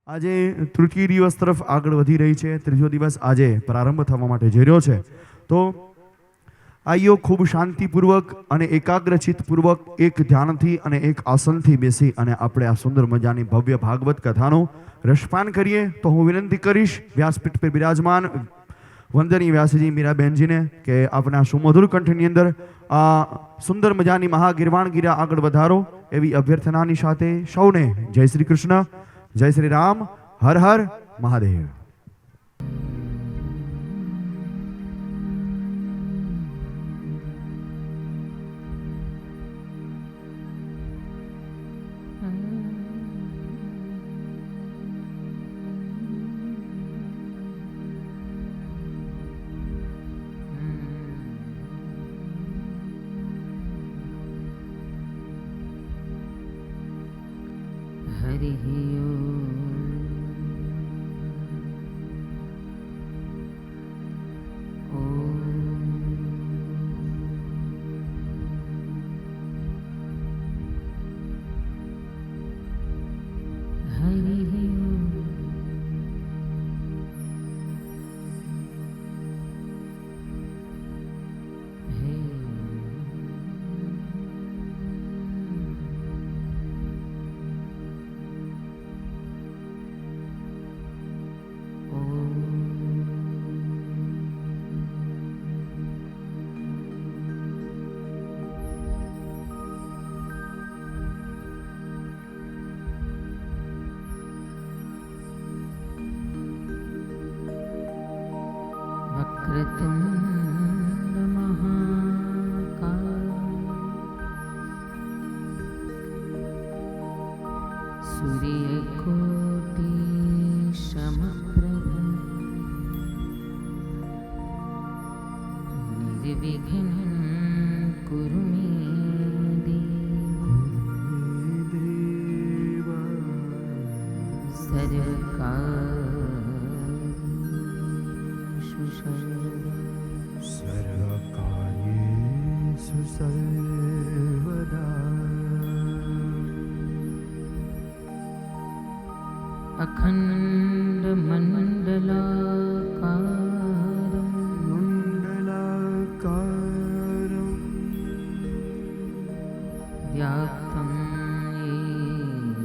આજે તૃતીય દિવસ તરફ આગળ વધી રહી છે. ત્રીજો દિવસ આજે પ્રારંભ થવા માટે જઈ રહ્યો છે. તો આઈઓ ખૂબ શાંતિપૂર્વક અને એકાગ્રચિત્તપૂર્વક એક ધ્યાનથી અને એક આસનથી બેસી અને આપણે આ સુંદર મજાની ભવ્ય ભાગવત કથાનું રસપાન કરીએ. તો હું વિનંતી કરીશ વ્યાસપીઠ પર બિરાજમાન વંદનીય વ્યાસજી મીરાબેનજીને કે આપણા સુમધુર કંઠની અંદર આ સુંદર મજાની મહાગીરવાણ ગીરા આગળ વધારો એવી અભ્યર્થનાની સાથે સૌને જય શ્રી કૃષ્ણ, જય શ્રી રામ, હર હર મહાદેવ. हरिः वक्रतुण्ड महाकाय सूर्यकोटि समप्रभ निर्विघ्नं कुरु मे देव सर्वकार्येषु सर्वदा अखंड मंडलाकारं व्याप्तं येन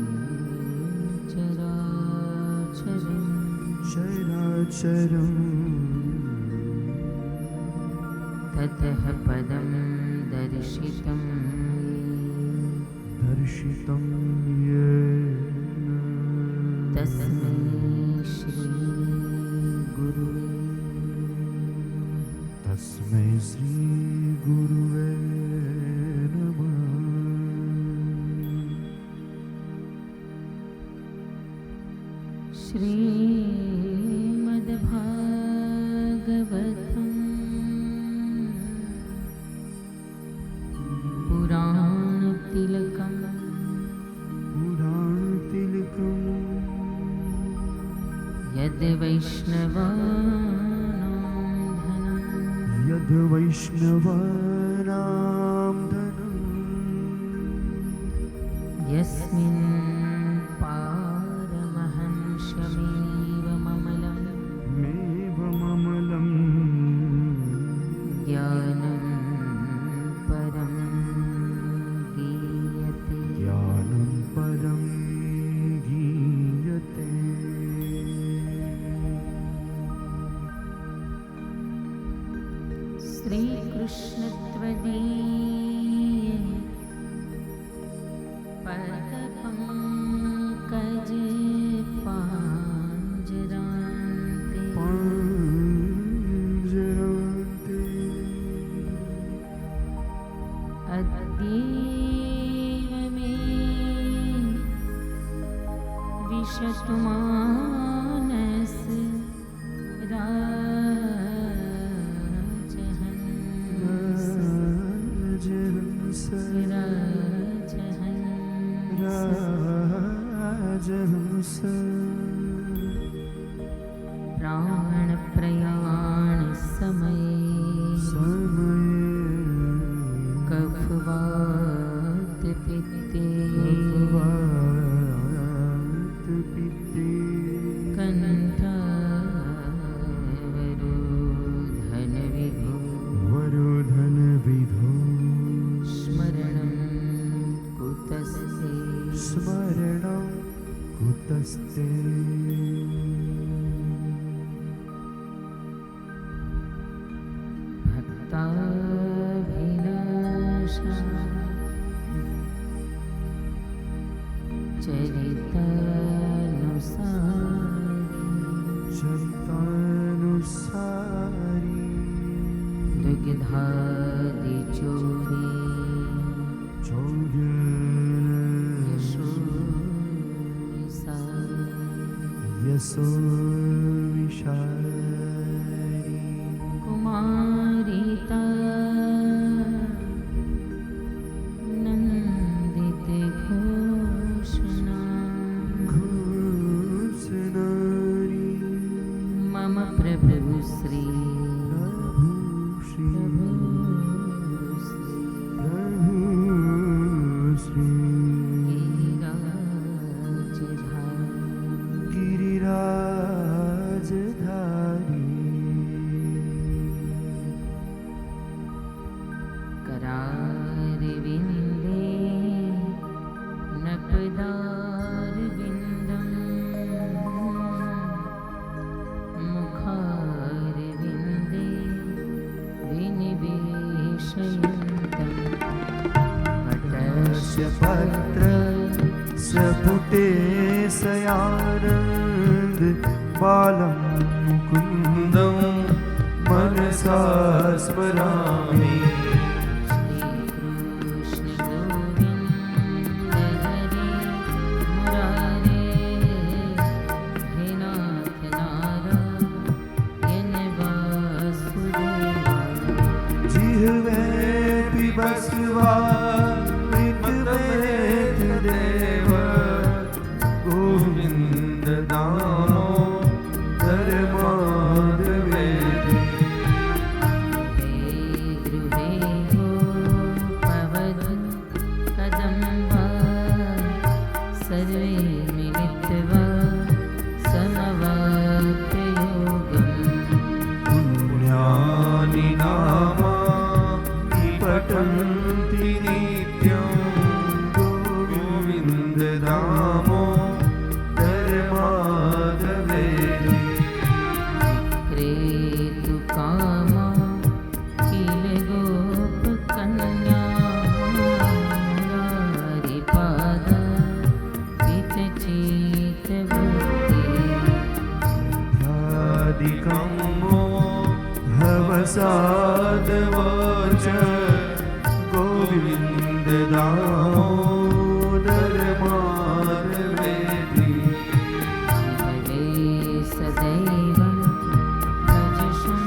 चराचरं ततः पदं दर्शितं येन तस्मै श्री गुरुवे नमः. श्रीमद्भागवतं पुराणतिलकम् यद्वैष्णवानां धनं यस्मिन् पारमहंसमेव ममलं ज्ञानं परं गीयते. श्रीकृष्णत्वदीये पदपङ्कजे पाञ्जरान्ते अद्यैव मे विशतु मानस राजहंस प्राण प्रयाण समये कफवात पित्ते वरोधन विधो स्मरणं कुतस्ते स्मरणं कुतस्ते भक्ताभिलाषा चरितानुसारी दुग्धादिचोरी चौर्य यशो विशारी कुमारिता नन्दित घोषणा घोषणारी मम प्रभु श्री प्रभु श्री प्रभु श्री गिरिराजधारी करारविन्दे नपदारविन्दं मुखारविन्दे विनिवेशयन्तं पटस्य पत्र सपुटे सयानन्द बालं मुकुन्दं मनसा स्मरामि जिह्वे पिबस्वा मृतमेत देव गोविन्द दामोदर माधवेति सर्वे मिलित्वा समवाप्ययोगम् पुण्यानि नामानि पठन्ति नित्यं गोविन्द दामोदर माधवेति क्रेतु कामा किल गोपकन्या मुरारिपाद वितचितवृत्ति ध्यादिकं भवसादवच गोविन्द दामोदर माधवेति शिवे सदैवं भजशं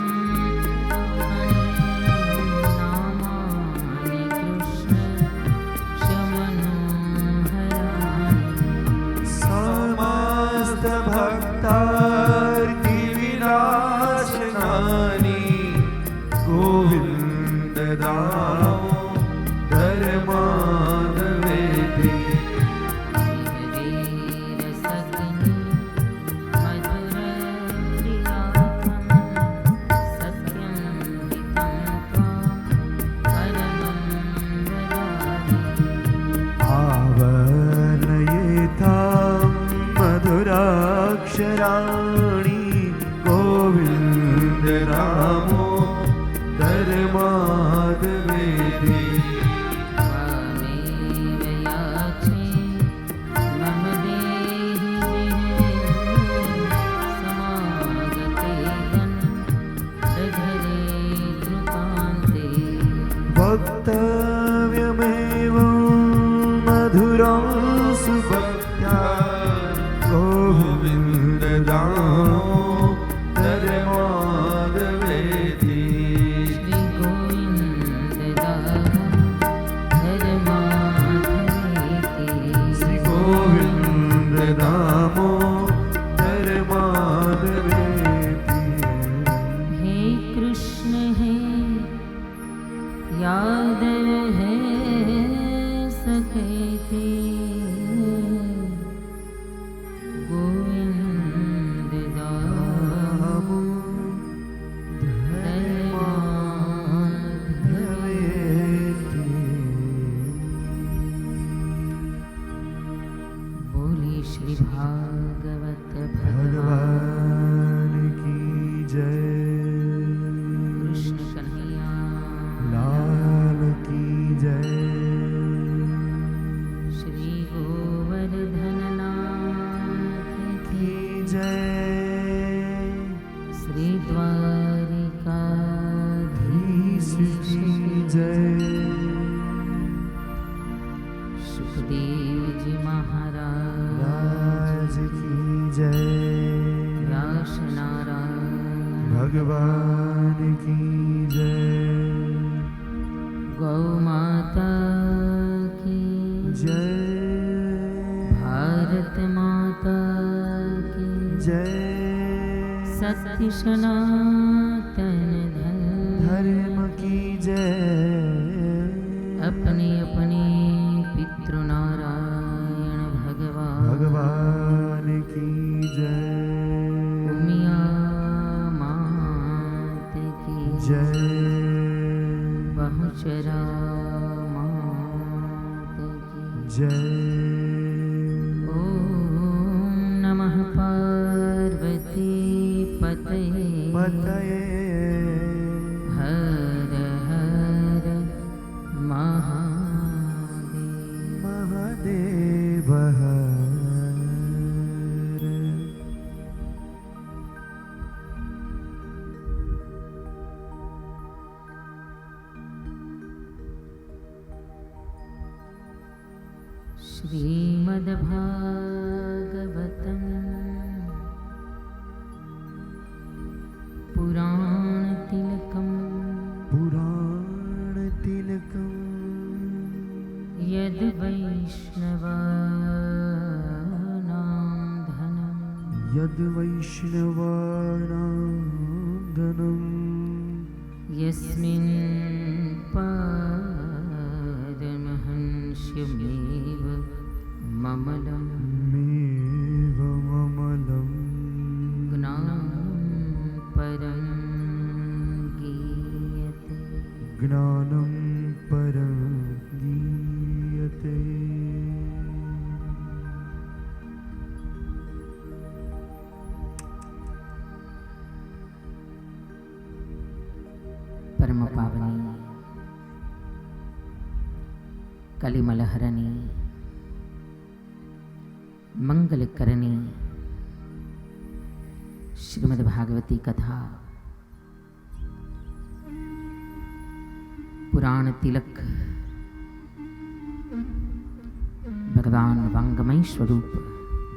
नामानि कृष्ण शमनोहराणि समस्तभक्तार्तिविनाशनानि गोविन्द दामोदर माधवेति शिववीरसग्नि मधुरप्रियात्मं सत्यं हितं त्वां परमं वदामि आवनयेतां मधुराक्षराणि गोविन्द दामोदर माधवेति त्वामेव याचे मम देहि समागते दधरे कृतान्ते वक्तव्यमेवं मधुरं सुभक्त्या गोविन्द दामोदर माधवेति श्री गोविन्द दामोदर माधवेति हे कृष्ण हे यादव है सखेति गोविंद जय, श्री द्वारिकाधीश की जय, सुखदेव जी महाराज राज की जय, व्यास नारायण भगवान की जय, गौ माता की जय, भारत माता की जय, सत्य सनातन धर्म की जय, अपने अपने पितृनारायण भगवान की जय, उमिया मात की जय, बहुचरा मात की जय, ओम नमः पार्वती पतये पतये हर हर महादेव। महादेव हर। श्रीमद्भागवतम् पुराणतिलकम् पुराण तिलकम् यद्वैष्णवानां धनम् यद् वैष्णवानां धनम् यस्मिन् पारमहंस्यमेव ममलं मेव ममलम् ज्ञानं परं गीयते। ज्ञानं परं गीयते। परम पावनी कलिमलहरणी मंगलकरणी श्रीमद्भागवती कथा पुराण तिलक भगवान वांगमय स्वरूप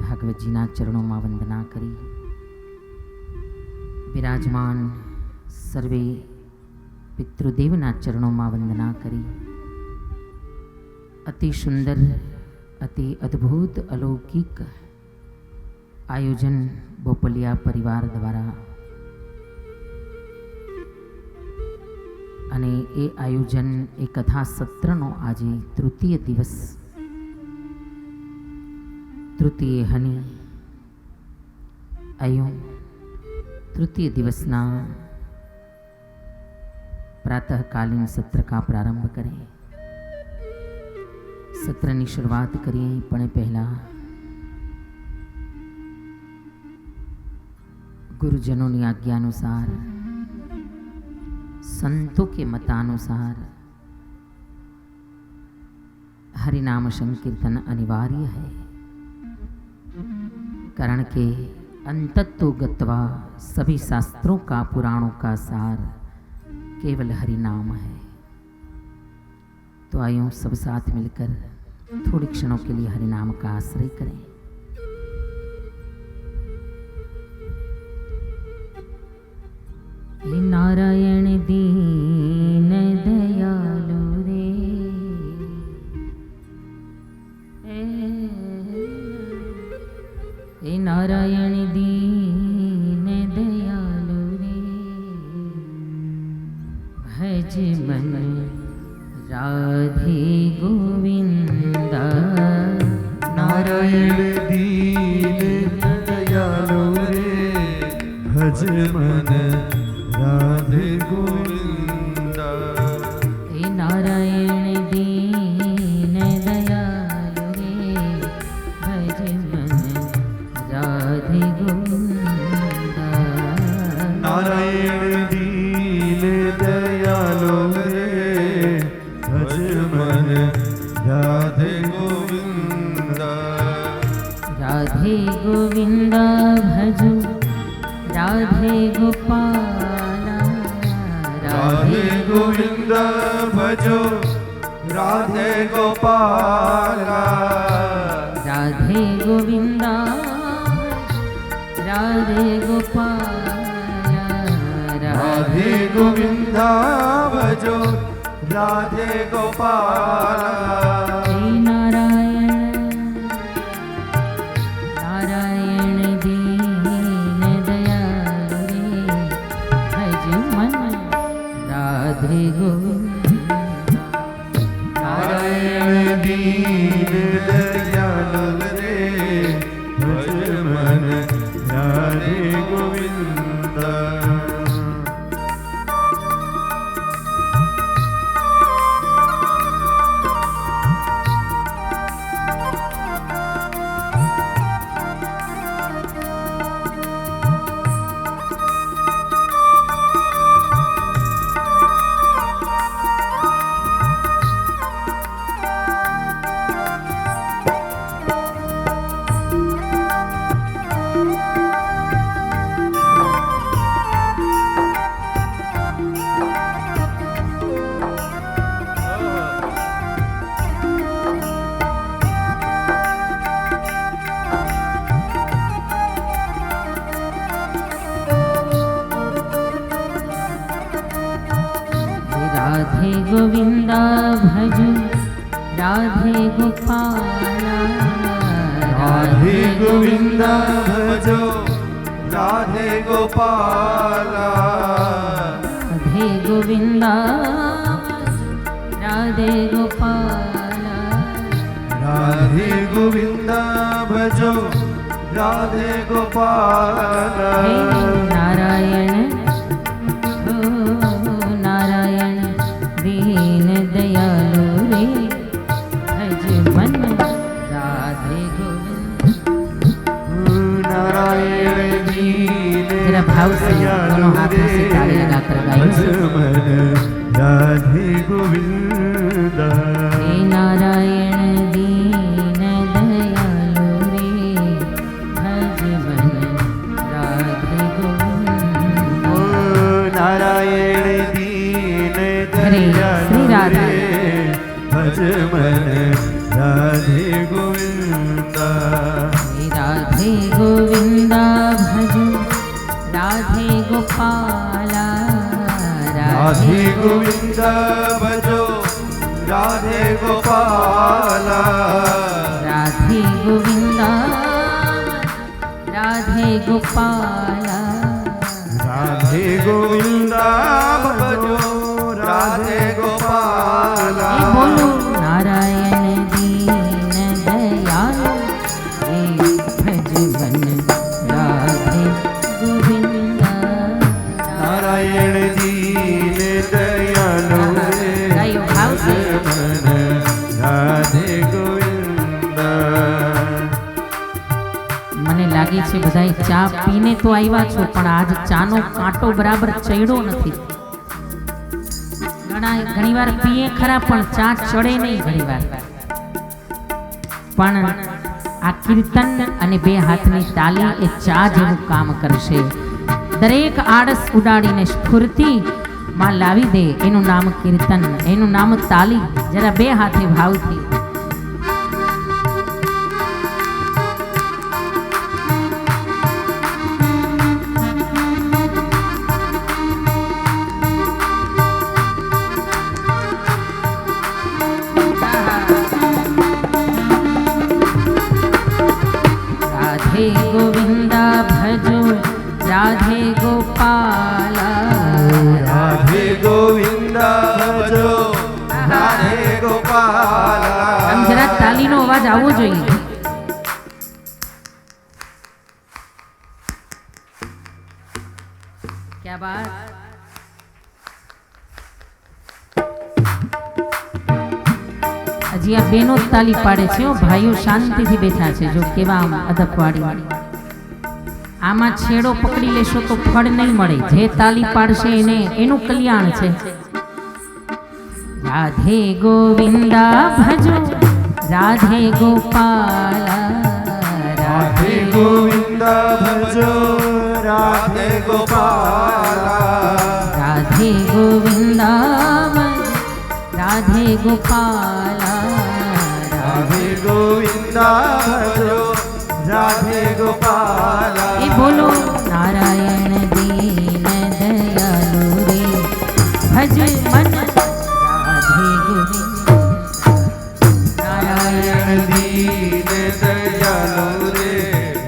भागवत जीना चरणों में वंदना करी। विराजमान सर्वे पितृदेवना चरणों में वंदना करी। अति सुंदर अति अद्भुत अलौकिक आयोजन बोपलिया परिवार द्वारा અને એ આયોજન એ કથા સત્રનો આજે તૃતીય દિવસ તૃતીય હની આયો તૃતીય દિવસના प्रातःकालीन सत्र का प्रारंभ करें। सत्रनी शुरुआत करिए पण पहला गुरुजनों की आज्ञानुसार संतों के मतानुसार हरिनाम संकीर्तन अनिवार्य है, कारण के अंतत्व गत्वा सभी शास्त्रों का पुराणों का सार केवल हरिनाम है। तो आइए सब साथ मिलकर थोड़ी क्षणों के लिए हरिनाम का आश्रय करें। हे नारायण दीन दयालु रे, हे नारायण दीन दयालु रे, भज मन राधे गोविंदा। नारायण दीन दयालु रे, भज मन राधे गोविंदा। हे नारायण दीन दयालु रे, भज मन राधे गोविंदा। नारायण दीन दयालु रे, भज मन राधे गोविंदा। राधे गोविंदा भजो राधे गोपाला राधे गोविंद भजो राधे गोपाला राधे गोविंदा राधे गोपाला राधे गोविंद भजो राधे गोपाला हे नारायण नारायण दीन दयालु रे भज मन राधे गोविंद नारायण दीन दयालु रे भज मन राधे गोविंद राधे गोविंदा भजो राधे गोपाला राधे गोविंद भजो राधे गोपाला राधे गोविंदा राधे गोपाला राधे गोविंद भजो राधे गोपाला हे नारायण ओ नारायण दीन दयालु रे भज मन राधे गोविंद नारायण दीन जरा भाव से दोनों हाथों से ताली लगाकर गाइए मन राधे गोविंद हे नारायण दीन दयालु रे भज मन राधे गोविंद नारायण दीन हरे श्री राधा भज मन राधे गोविंद हे राधे गोविंदा भजो राधे गोपाला राधे गोविंद भजो राधे गोपाला राधे गोविंदा राधे गोपाला राधे गोविंद भजो राधे गोपाला हे बोलो नारायण दीन दयालु रे भज मन राधे गोविंदा नारायण दीन दयालु रे गाइयो भाव से मन राधे गोविंद મને લાગે છે બધાય ચા પીને તો આવ્યા છો પણ આજ ચાનો કાંટો બરાબર ચડ્યો નથી ઘણીવાર પીએ ખરા પણ ચા ચડે નહીં ઘણીવાર પણ આ કીર્તન અને બે હાથની તાલી એ ચા જેવું કામ કરશે દરેક આળસ ઉડાડીને સ્ફૂર્તિ માં લાવી દે એનું નામ કીર્તન એનું નામ તાલી જરા બે હાથે ભાવથી राधे गोविंदा भजो राधे गोपाला राधे गोविंद भजो राधे गोपाला આમ જરા તાલીનો અવાજ આવવો જોઈએ क्या बात હજી આ બેનો જ તાલી પાડે છે ભાઈઓ શાંતિથી બેઠા છે જો કેવા આમ અદપવાળી આમાં છેડો પકડી લેશો તો ફળ નહીં મળે જે તાલી પાડશે એને એનું કલ્યાણ છે राधे गोविंदा भजो राधे गोपाला राधे गोविंद ભજો રાધે ગોપાલા राधे गोविंदा राधे गोपाला રાધે ગોવિંદા ભજો રાધે ગોપાલા ये बोलो नारायण दीन दयालु रे भज मन राधे गोविंद નારાયણ દીન દયાલુ રે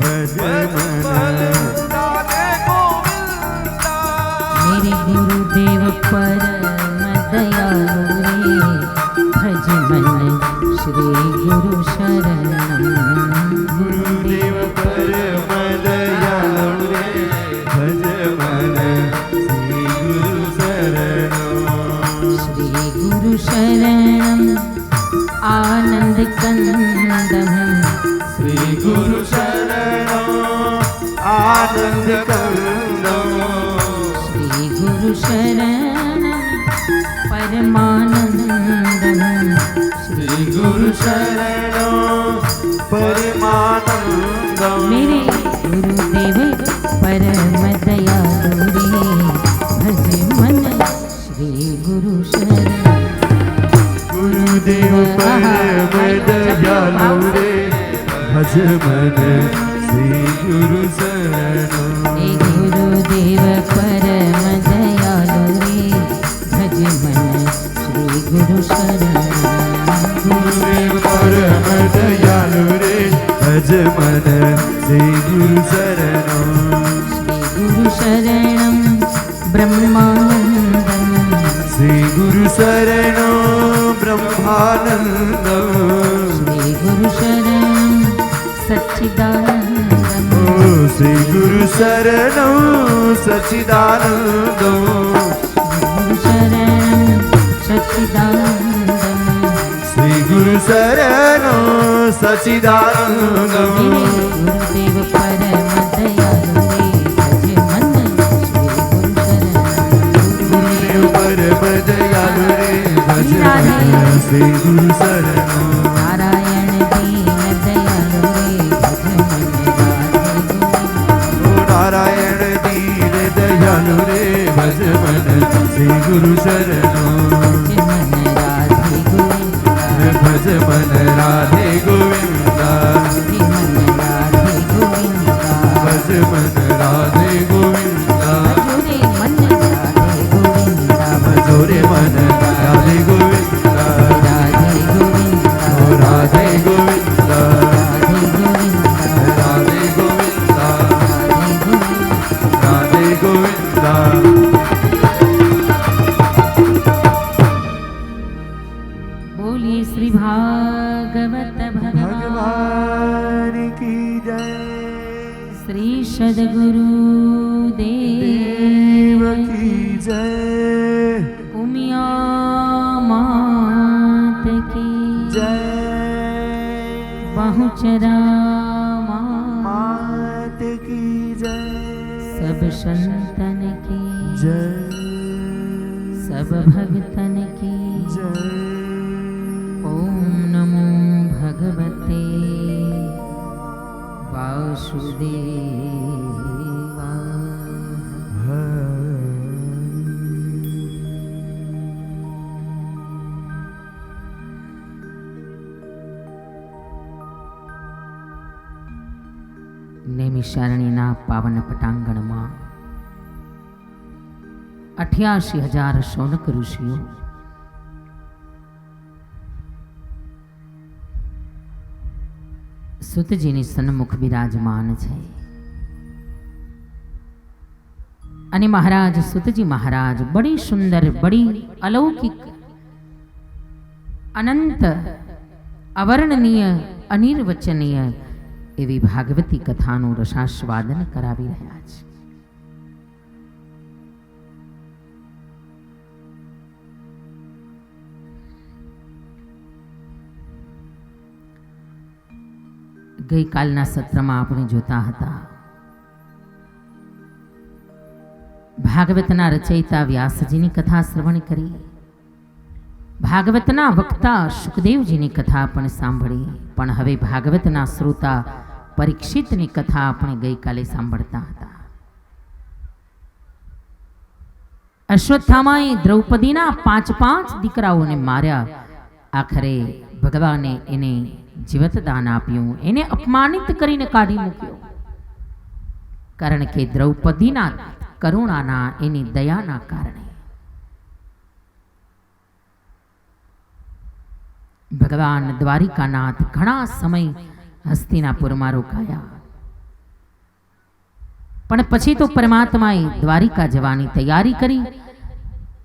ભજ મન मेरे गुरुदेव परम दयालु रे भज मन श्री गुरु शरणम ગુરુદેવ પરમ દયાલુ રે ભજ મન શ્રી ગુરુ શરણો श्री गुरु शरणम आनंद कंदम શ્રી ગુરુ શરણો આનંદ કંદો श्री गुरु शरणम परमानंदम શ્રી ગુરુ શરણો પરમાનંદો मेरे गुरुदेव परम दयालु रे भज मन श्री गुरु शरण ગુરુદેવ પરમ દયાલુ રે ભજ મન શ્રી ગુરુ શરણો हे गुरुदेव परम दयालु रे भज मन श्री गुरु शरण ગુરુદેવ પરમ દયાલુ રે ભજ મન શ્રી ગુરુ શરણો श्री गुरु शरणम ब्रह्मानंदम શ્રી ગુરુ શરણો બ્રહ્માનંદો श्री गुरु शरणम सच्चिदानंदम ઓ શ્રી ગુરુ શરણો સચ્ચિદાનંદો गुरु शरणम सच्चिदानंदम શ્રી ગુરુ શરણો સચ્ચિદાનંદો मेरे गुरुदेव परम दयालु रे भज मन श्री गुरु शरण ગુરુદેવ પરમ દયાલુ રે ભજ મન શ્રી ગુરુ શરણો नारायण दीन दयालु रे भज मन राधे गोविंद ઓ નારાયણ દીન દયાલુ રે ભજ મન શ્રી ગુરુ શરણો भज मन राधे गोविंदा ભજ મન રાધે ગોવિંદા भज मन राधे गोविंदा ભજો રે મન રાધે ગોવિંદા राधे રાધે गोविंदा ગોવિંદા राधे રાધે गोविंदा ગોવિંદા बोलिए श्री भागवत भगवान ભગવાન કી જય श्री सदगुरु દેવ देव કી જય उमिया मात की જય बहुचरा माँ માત કી જય सब संतन की જય सब भगतन की જય ओम नमो भगवते वासुदेवाय નૈમિષારણ્યના પાવન પટાંગણમાં 88,000 શૌનક ઋષિઓ સુતજીની સન્મુખ બિરાજમાન છે અને મહારાજ સુતજી મહારાજ બડી સુંદર બડી અલૌકિક અનંત અવર્ણનીય અનિર્વચનીય એવી ભાગવતી કથાનું રસાસ્વાદન કરાવી રહ્યા છે. ગઈકાલના સત્રમાં આપણે જોતા હતા ભાગવતના રચયિતા વ્યાસજીની કથા શ્રવણ કરી, ભાગવતના વક્તા સુખદેવજીની કથા પણ સાંભળી, પણ હવે ભાગવતના શ્રોતા પરીક્ષિતની કથા આપણે ગઈકાલે સાંભળતા હતા. અશ્વત્થામાએ દ્રૌપદીના 5 દીકરાઓને માર્યા. આખરે ભગવાને એને જીવતદાન આપ્યું, એને અપમાનિત કરીને કાઢી મૂક્યો. કારણ કે દ્રૌપદીના કરુણાના, એની દયાના કારણે ભગવાન દ્વારિકાનાથ ઘણા સમય હસ્તિનાપુરમાં રોકાયા. પણ પછી તો પરમાત્માએ દ્વારિકા જવાની તૈયારી કરી.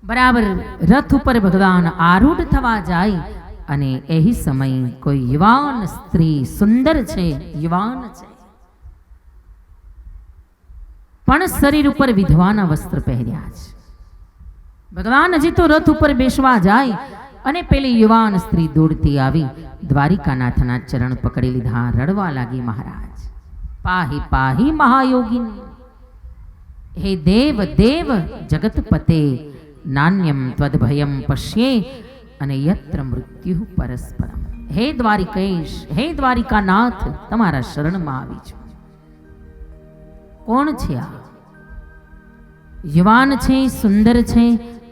બરાબર રથ ઉપર ભગવાન આરૂઢ થવા જાય અને એ સમય કોઈ યુવાન સ્ત્રી, સુંદર છે, યુવાન છે, પણ શરીર ઉપર વિધવાના વસ્ત્ર પહેર્યા છે. ભગવાન હજી તો રથ ઉપર બેસવા જાય અને પેલી યુવાન સ્ત્રી દોડતી આવી દ્વારિકાનાથના ચરણ પકડી લીધા. રડવા લાગી, મહારાજ પાહી પાહી મહાયોગિની, હે દેવ દેવ જગતપતે, નાન્યમ ત્વદભયમ પશ્યે અને યત્ર મૃત્યુ પરસ્પરમ. હે દ્વારિકેશ, હે દ્વારિકાનાથ, તમારા શરણમાં આવી છું. કોણ છે આ? યુવાન છે, સુંદર છે,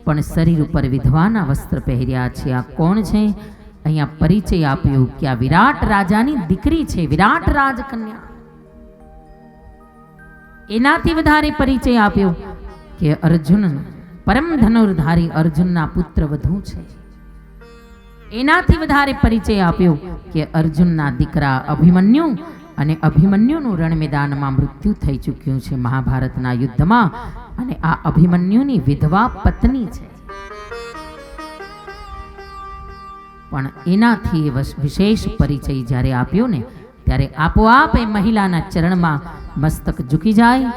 પણ શરીર ઉપર વિધવાના વસ્ત્ર પહેર્યા છે. આ કોણ છે? અહીંયા પરિચય આપ્યો કે આ વિરાટ રાજાની દીકરી છે, વિરાટ રાજકન્યા. એનાથી વધારે પરિચય આપ્યો કે અર્જુન, પરમ ધનુર્ધારી અર્જુનના પુત્ર વધુ છે. એનાથી વધારે પરિચય આપ્યો કે અર્જુનના દીકરા અભિમન્યુ, અને અભિમન્યુનું રણ મેદાનમાં મૃત્યુ થઈ ચૂક્યું છે મહાભારતના યુદ્ધમાં, અને આ અભિમન્યુની વિધવા પત્ની છે. પણ એનાથી વિશેષ પરિચય જ્યારે આપ્યો ને, ત્યારે આપોઆપ એ મહિલાના ચરણમાં મસ્તક ઝૂકી જાય.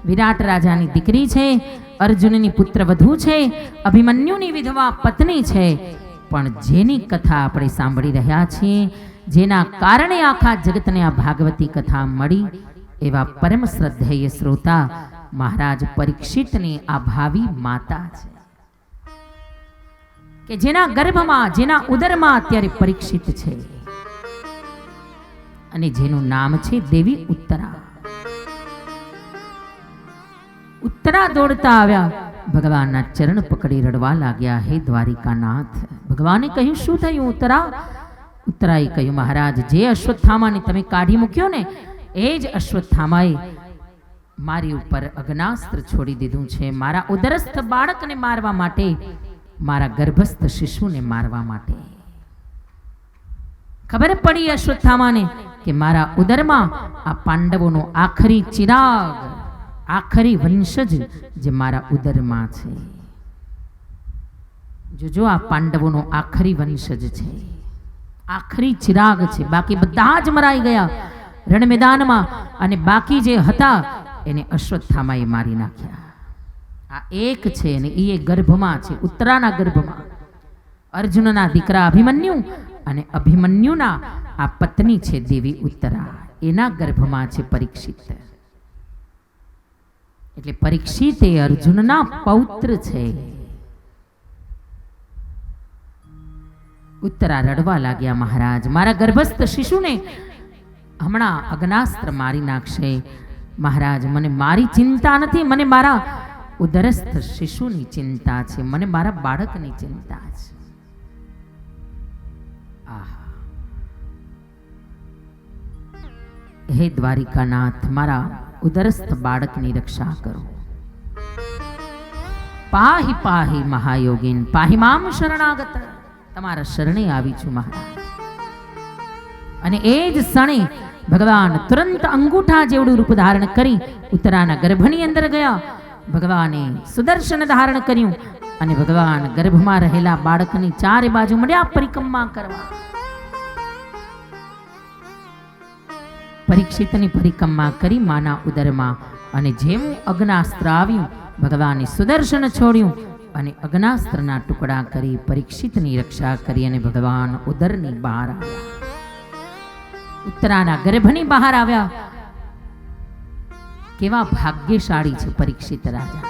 વિરાટ રાજાની દીકરી છે, અર્જુનની પુત્ર વધુ છે, અભિમન્યુની વિધવા પત્ની છે. પણ જેની કથા આપણે સાંભળી રહ્યા છીએ, જેના કારણે આખા જગતને આ ભાગવતી કથા મળી, એવા પરમ શ્રદ્ધેય શ્રોતા મહારાજ પરીક્ષિતની આ ભાવિ માતા છે, કે જેના ગર્ભમાં, જેના ઉદરમાં અત્યારે પરીક્ષિત છે, અને જેનું નામ છે દેવી ઉત્તરા. ઉત્તરા દોડતા આવ્યા, ભગવાનના ચરણ પકડી રડવા લાગ્યા. હે દ્વારિકાનાથ, ભગવાને કહ્યું, શું થયું ઉત્તરા? ઉત્તરાએ કહ્યું, મહારાજ, જે અશ્વત્થામાને તમે કાઢી મૂક્યો ને, એ જ અશ્વત્થામાએ મારી ઉપર અગ્નાસ્ત્ર છોડી દીધું છે, મારા ઉદરસ્થ બાળકને મારવા માટે, મારા ગર્ભસ્થ શિશુને મારવા માટે. ખબર પડી અશ્વત્થામાને કે મારા ઉદરમાં આ પાંડવોનો આખરી ચિરાગ, આખરી વંશજ જે મારા ઉદરમાં છે. જોજો, આ પાંડવોનો આખરી વંશજ છે, આખરી ચિરાગ છે. બાકી બધા જ મરાઈ ગયા રણ મેદાનમાં, અને બાકી જે હતા એને અશ્વત્થામાએ મારી નાખ્યા. આ એક છે, અને એ ગર્ભમાં છે, ઉત્તરાના ગર્ભમાં. અર્જુનના દીકરા અભિમન્યુ અને અભિમન્યુના આ પત્ની છે દેવી ઉત્તરા, એના ગર્ભમાં છે પરીક્ષિત. એટલે પરીક્ષિત એ અર્જુનના પૌત્ર છે. ઉત્તરા રડવા લાગ્યા, મહારાજ, મારા ગર્ભસ્થ શિશુને હમણાં અગ્નાસ્ત્ર મારી નાખશે. મહારાજ, મને મારી ચિંતા નથી, મને મારા ઉદરસ્થ શિશુની ચિંતા છે, મને મારા બાળકની ચિંતા છે. આહા, હે દ્વારિકાનાથ, મારા ઉદરસ્થ બાળકની રક્ષા કરો. પાહી પાહી મહાયોગીન, પાહી મામ શરણાગત, તમારા શરણે આવી છું મહારાજ. અને એ જ ક્ષણે ભગવાન તુરંત અંગૂઠા જેવડું રૂપ ધારણ કરી ઉત્તરાના ગર્ભની અંદર ગયા. ભગવાને સુદર્શન ધારણ કર્યું, અને ભગવાન ગર્ભમાં રહેલા બાળકની ચારે બાજુ મળ્યા પરિક્રમા કરવા. પરીક્ષિતની પરિક્રમા કરી માના ઉદરમાં, અને જેવું અગ્નાસ્ત્ર આવ્યું, ભગવાને સુદર્શન છોડ્યું અને અગ્નાસ્ત્રના ટુકડા કરી પરીક્ષિતની રક્ષા કરી, અને ભગવાન ઉદરની બહાર આવ્યા, ઉત્તરાના ગર્ભની બહાર આવ્યા. કેવા ભાગ્યશાળી છે પરીક્ષિત રાજા.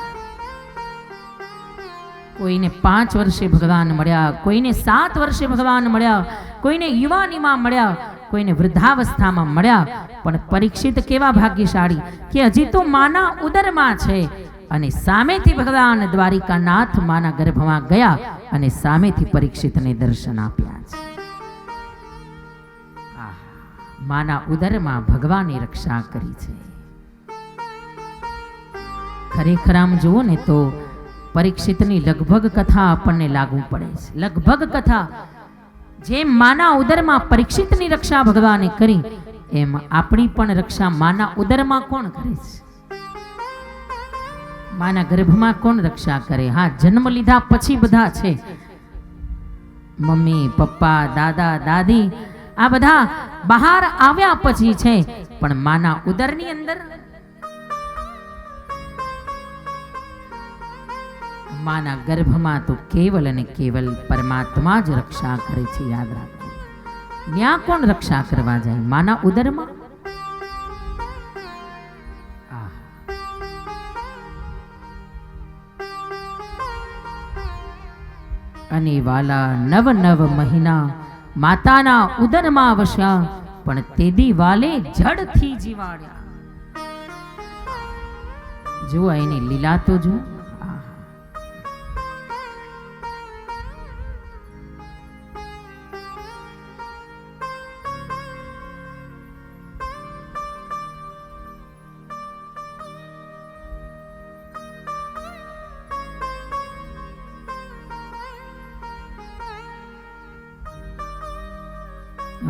કોઈને 5 વર્ષે ભગવાન મળ્યા, કોઈને 7 વર્ષે ભગવાન મળ્યા, કોઈને યુવાનીમાં મળ્યા, કોઈને વૃદ્ધાવસ્થામાં મળ્યા, પણ પરીક્ષિત કેવા ભાગ્યશાળી કે હજી તો માના ઉદરમાં છે અને સામેથી ભગવાન દ્વારિકાનાથ માના ગર્ભમાં ગયા અને સામેથી પરીક્ષિતને દર્શન આપ્યા છે. માના ઉદરમાં ભગવાને રક્ષા કરી છે. ખરેખર આમ જુઓ ને તો પરીક્ષિતની લગભગ કથા આપણને લાગુ પડે છે. લગભગ કથા જેમ માના ઉદરમાં પરીક્ષિતની રક્ષા ભગવાને કરી, એમ આપણી પણ રક્ષા માના ઉદરમાં કોણ કરે છે? માના ગર્ભમાં કોણ રક્ષા કરે? હા, જન્મ લીધા પછી બધા છે, મમ્મી પપ્પા દાદા દાદી આ બધા બહાર આવ્યા પછી છે, પણ માના ઉદરની અંદર માના ગર્ભમાં તો કેવલ અને કેવલ પરમાત્મા જ રક્ષા કરે છે. યાદ રાખજો, ત્યાં કોણ રક્ષા કરવા જાય? માના ઉદરમાં. અને વાલા નવ નવ મહિના માતાના ઉદરમાં વસ્યા, પણ તેદી વાલે જડથી જીવાડ્યા. જુઓ એની લીલા તો જુઓ.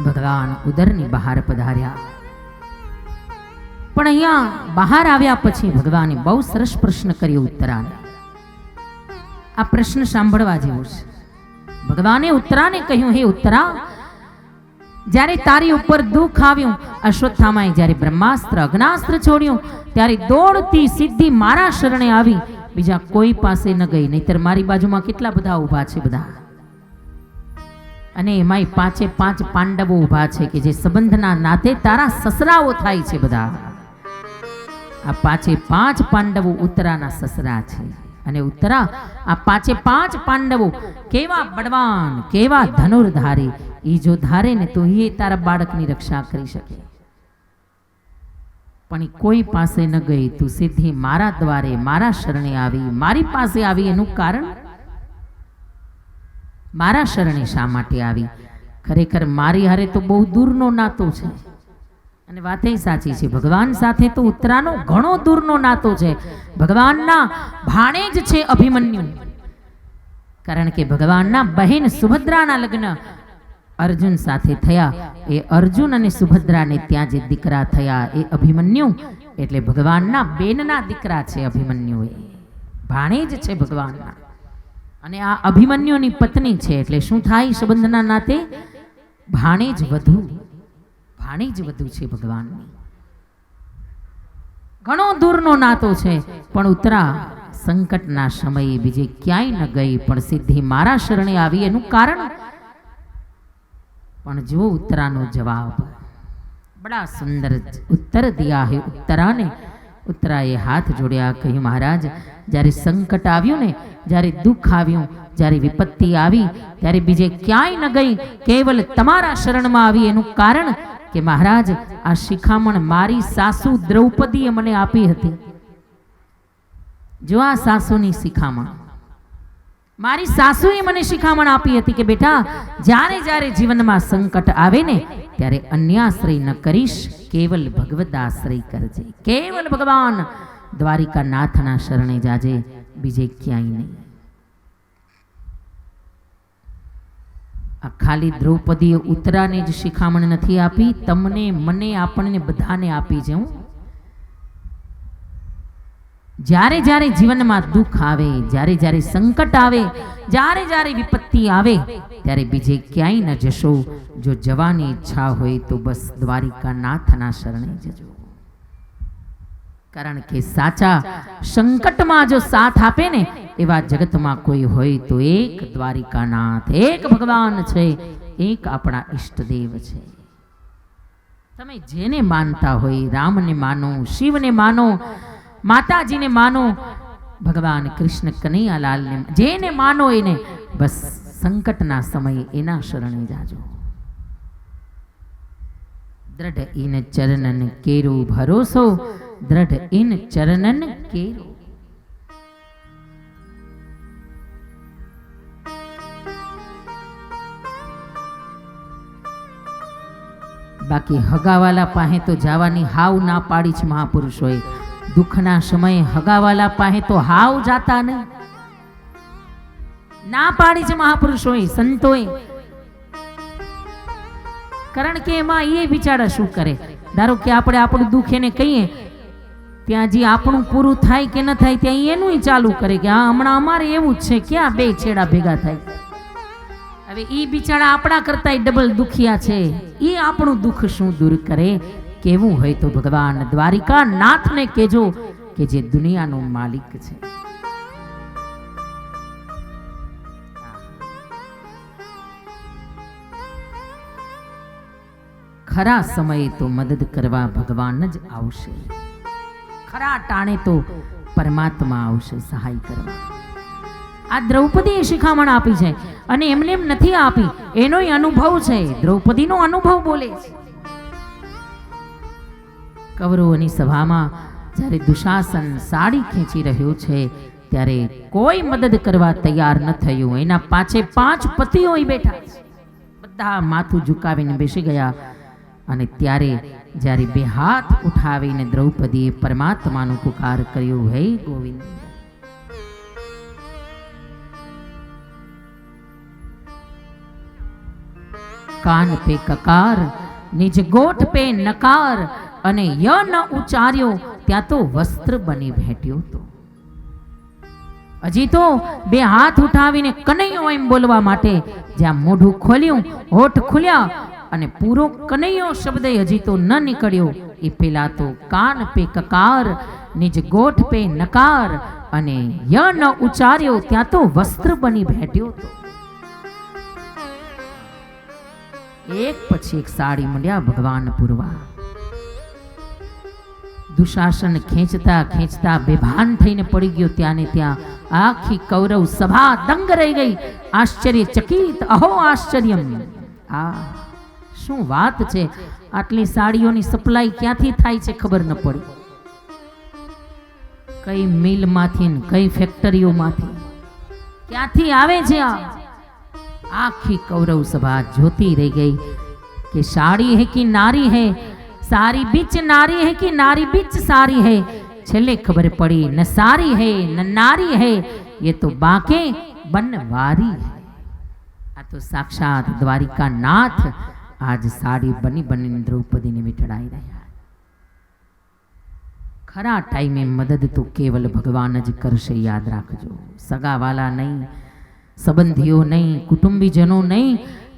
ભગવાન ઉદરની બહાર પધાર્યા, પણ અહીંયા બહાર આવ્યા પછી ભગવાને બહુ સરસ પ્રશ્ન કર્યો ઉત્તરાને. આ પ્રશ્ન સાંભળવા જેવો છે. ભગવાને ઉત્તરાને કહ્યું, હે ઉત્તરા, જ્યારે તારી ઉપર દુઃખ આવ્યું, અશ્વત્થામાએ જ્યારે બ્રહ્માસ્ત્ર અગ્નાસ્ત્ર છોડ્યું, ત્યારે દોડતી સીધી મારા શરણે આવી, બીજા કોઈ પાસે ન ગઈ. નહીતર મારી બાજુમાં કેટલા બધા ઊભા છે બધા, અને એમાંય 5 પાંડવો ઊભા છે કે જે સંબંધના નાતે તારા સસરાઓ થાય છે બધા. આ 5 પાંડવો ઉત્તરાના સસરા છે. અને ઉત્તરા આ 5 પાંડવો કેવા બળવાન, કેવા ધનુર્ધારી, એ જો ધારે ને તો એ તારા બાળકની રક્ષા કરી શકે. પણ કોઈ પાસે ન ગઈ, તું સીધી મારા દ્વારે મારા શરણે આવી, મારી પાસે આવી. એનું કારણ, મારા શરણે શા માટે આવી? ખરેખર મારી હારે તો બહુ દૂરનો નાતો છે, અને વાતે સાચી છે. ભગવાન સાથે તો ઉત્તરાનો ઘણો દૂરનો નાતો છે. ભગવાનના ભાણેજ છે અભિમન્યુ, કારણ કે ભગવાનના બહેન સુભદ્રાના લગ્ન અર્જુન સાથે થયા. એ અર્જુન અને સુભદ્રાને ત્યાં જે દીકરા થયા એ અભિમન્યુ, એટલે ભગવાનના બેનના દીકરા છે અભિમન્યુ. એ ભાણેજ છે ભગવાનના. અને આ અભિમન્યુની પત્ની છે, એટલે શું થાય? સંબંધના નાતે ભાણેજ વધુ છે ભગવાનની. ઘણો દૂરનો નાતો છે. પણ ઉત્તરા સંકટના સમયે બીજે ક્યાંય ન ગઈ, પણ સીધી મારા શરણે આવી. એનું કારણ પણ જો ઉત્તરાનો જવાબ, બડા સુંદર ઉત્તર દિયા હે ઉત્તરાને. ઉત્તરાએ હાથ જોડ્યા, કહ્યું, મહારાજ, જ્યારે સંકટ આવ્યું ને, જ્યારે દુઃખ આવ્યું, જ્યારે વિપત્તિ આવી, ત્યારે બીજે ક્યાંય ન ગઈ, કેવલ તમારા શરણમાં આવી. એનું કારણ કે મહારાજ, આ શિખામણ મારી સાસુ દ્રૌપદીએ મને આપી હતી. જો આ સાસુની શિખામણ, મારી સાસુએ મને શિખામણ આપી હતી કે બેટા, જ્યારે જ્યારે જીવનમાં સંકટ આવે ને, ત્યારે અન્યાશ્રય ન કરીશ, કેવલ ભગવદ આશ્રય કરજે. કેવલ ભગવાન દ્વારિકાનાથના શરણે જાજે, બીજે ક્યાંય નહીં. આ ખાલી દ્રૌપદીએ ઉત્તરાને જ શિખામણ નથી આપી, તમને, મને, આપણને બધાને આપી છે. જ્યારે જ્યારે જીવનમાં દુઃખ આવે, જ્યારે જ્યારે સંકટ આવે, જ્યારે જ્યારે વિપત્તિ આવે, ત્યારે બીજે ક્યાંય ન જશો. જો જવાની ઈચ્છા હોય તો બસ દ્વારિકાનાથના શરણે જજો. કારણ કે સાચા સંકટમાં જો સાથ આપે ને, એવા જગતમાં કોઈ હોય તો એક દ્વારિકાનાથ, એક ભગવાન છે, એક આપણા ઈષ્ટદેવ છે. તમે જેને માનતા હોય, રામને માનો, શિવને માનો, માતાજીને માનો, ભગવાન કૃષ્ણ કનૈયાલાલને, જેને માનો એને, બસ સંકટના સમયે એના શરણે જાજો. દ્રઢ ઇન ચરણન કેરો ભરોસો, દ્રઢ ઇન ચરણન કેરો. બાકી હગાવાલા પાસે તો જવાની હાવ ના પાડી છે મહાપુરુષોએ. દુઃખના સમયે હગાવાલા પાસે તો હાવ જાતા નહીં, ના પાડી છે મહાપુરુષોએ, સંતોએ. કારણ કે એમાં એ બિચારા શું કરે, ધારો કે આપણે આપણું દુઃખ એને કહીએ, ત્યાં જે આપણું પૂરું થાય કે ન થાય ત્યાં એનું ચાલુ કરે કે હા હમણાં અમારે એવું જ છે, ક્યાં બે છેડા ભેગા થાય. હવે ઈ બિચારા આપણા કરતા ડબલ દુખિયા છે, ઈ આપણું દુઃખ શું દૂર કરે. કેવું હોય તો ભગવાન દ્વારિકા નાથને કહેજો કે જે દુનિયાનો માલિક છે. ખરા સમયે તો મદદ કરવા ભગવાન જ આવશે, ખરા ટાણે તો પરમાત્મા આવશે સહાય કરવા. આ દ્રૌપદીએ શિખામણ આપી છે અને એમને એમ નથી આપી, એનોય અનુભવ છે. દ્રૌપદીનો અનુભવ બોલે છે. કૌરવોની સભામાં જ્યારે દુશાસન સાડી ખેંચી રહ્યો છે ત્યારે કોઈ મદદ કરવા તૈયાર ન થયું. એના પાછે 5 પતિઓ બેઠા છે, બધા માથું ઝુકાવીને બેસી ગયા. અને ત્યારે જ્યારે 2 હાથ ઉઠાવીને દ્રૌપદીએ પરમાત્માનો પુકાર કર્યો, હે ગોવિંદ. કાન પે કકાર, નિજ ગોઠ પે નકાર, અને ય ન ઉચ્ચાર્યો ત્યાં તો વસ્ત્ર બની ભેટ્યો. તો હજી તો 2 હાથ ઉઠાવીને કનૈયો એમ બોલવા માટે જ્યાં મોઢું ખોલ્યું, હોઠ ખુલ્યા અને પૂરો કનૈયો શબ્દ હજી તો ન નીકળ્યો, એ પેલા તો કાન પે કકાર, નિજ ગોઠ પે નકાર, અને ય ન ઉચ્ચાર્યો ત્યાં તો વસ્ત્ર બની ભેટ્યો. તો એક પછી એક સાડી મંડ્યા ભગવાન પૂરવા. દુશાસન ખેંચતા ખેંચતા બેભાન થઈને પડી ગયો. ત્યાં ને ત્યાં આખી કૌરવ સભા દંગ રહી ગઈ, આશ્ચર્યચકિત. અહો આશ્ચર્યમ, આ શું વાત છે, આટલી સાડીઓની સપ્લાય ક્યાંથી થાય છે ખબર ન પડી. કઈ મિલમાંથી ને કઈ ફેક્ટરીઓમાંથી ક્યાંથી આવે છે આ. આખી કૌરવ સભા જોતી રહી ગઈ કે સાડી હે કે નારી હે, सारी बिच नारी है कि नारी बिच सारी है. छेले खबर पड़ी न सारी है न नारी है, ये तो बाके बनवारी है. आ तो साक्षात द्वारिका नाथ आज साड़ी बनी बनी द्रौपदी ने मिठड़ाई रहा. खरा टाइम में मदद तो केवल भगवान ज करशे, याद राखजो. सगा वाला नहीं, संबंधीओ नहीं, कुटुंबीजनों नहीं.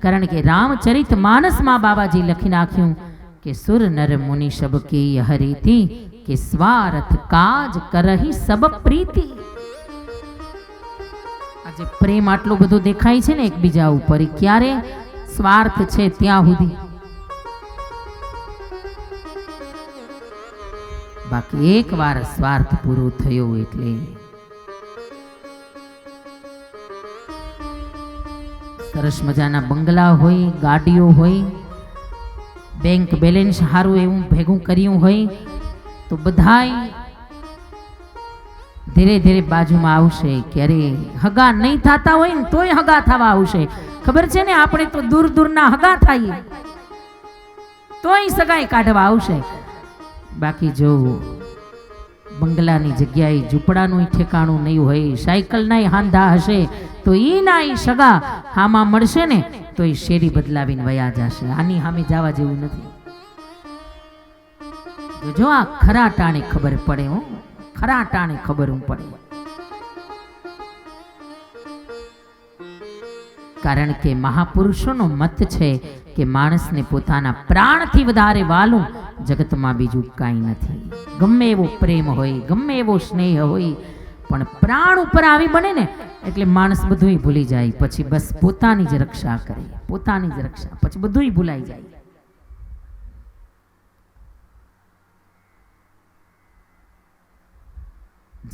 कारण के रामचरित मानस में बाबाजी लखी नाख्યું કે સુર નર મુનિ સબ की यह रीति, કે સ્વાર્થ કાજ કરહી સબ પ્રીતિ. આજે પ્રેમ આટલો બધો દેખાય છે ને એકબીજા ઉપર, ક્યારે સ્વાર્થ છે ત્યાં સુધી. બાકી એકવાર સ્વાર્થ પૂરો થયો એટલે સરસ મજાના બંગલા હોય, ગાડીઓ હોય, બેંક બેલેન્સ સારું એવું ભેગું કર્યું હોય તો બધાય ધીરે ધીરે બાજુમાં આવશે. ક્યારે હગા નહીં થતા હોય ને તોય હગા થવા આવશે. ખબર છે ને, આપણે તો દૂર દૂરના હગા થઈએ તોય સગાઈ કાઢવા આવશે. બાકી જો બંગલાની જગ્યાએ ઝૂંપડાનું ઠેકાણું નહીં હોય, સાયકલના હાંધા હશે તો ઈના સગા હામાં મળશે ને તો એ શેરી બદલાવીને વયા જશે. આની સામે જવા જેવું નથી. જો આ ખરા ટાણે ખબર પડે, હો ખરા ટાણે ખબર પડે. કારણ કે મહાપુરુષોનો મત છે કે માણસને પોતાના પ્રાણથી વધારે વાલું જગતમાં બીજું કાંઈ નથી. ગમે એવો પ્રેમ હોય, ગમે એવો સ્નેહ હોય, પણ પ્રાણ ઉપર આવી બને ને એટલે માણસ બધું ભૂલી જાય. પછી બસ પોતાની જ રક્ષા કરે, પોતાની જ રક્ષા, પછી બધું ભૂલાઈ જાય.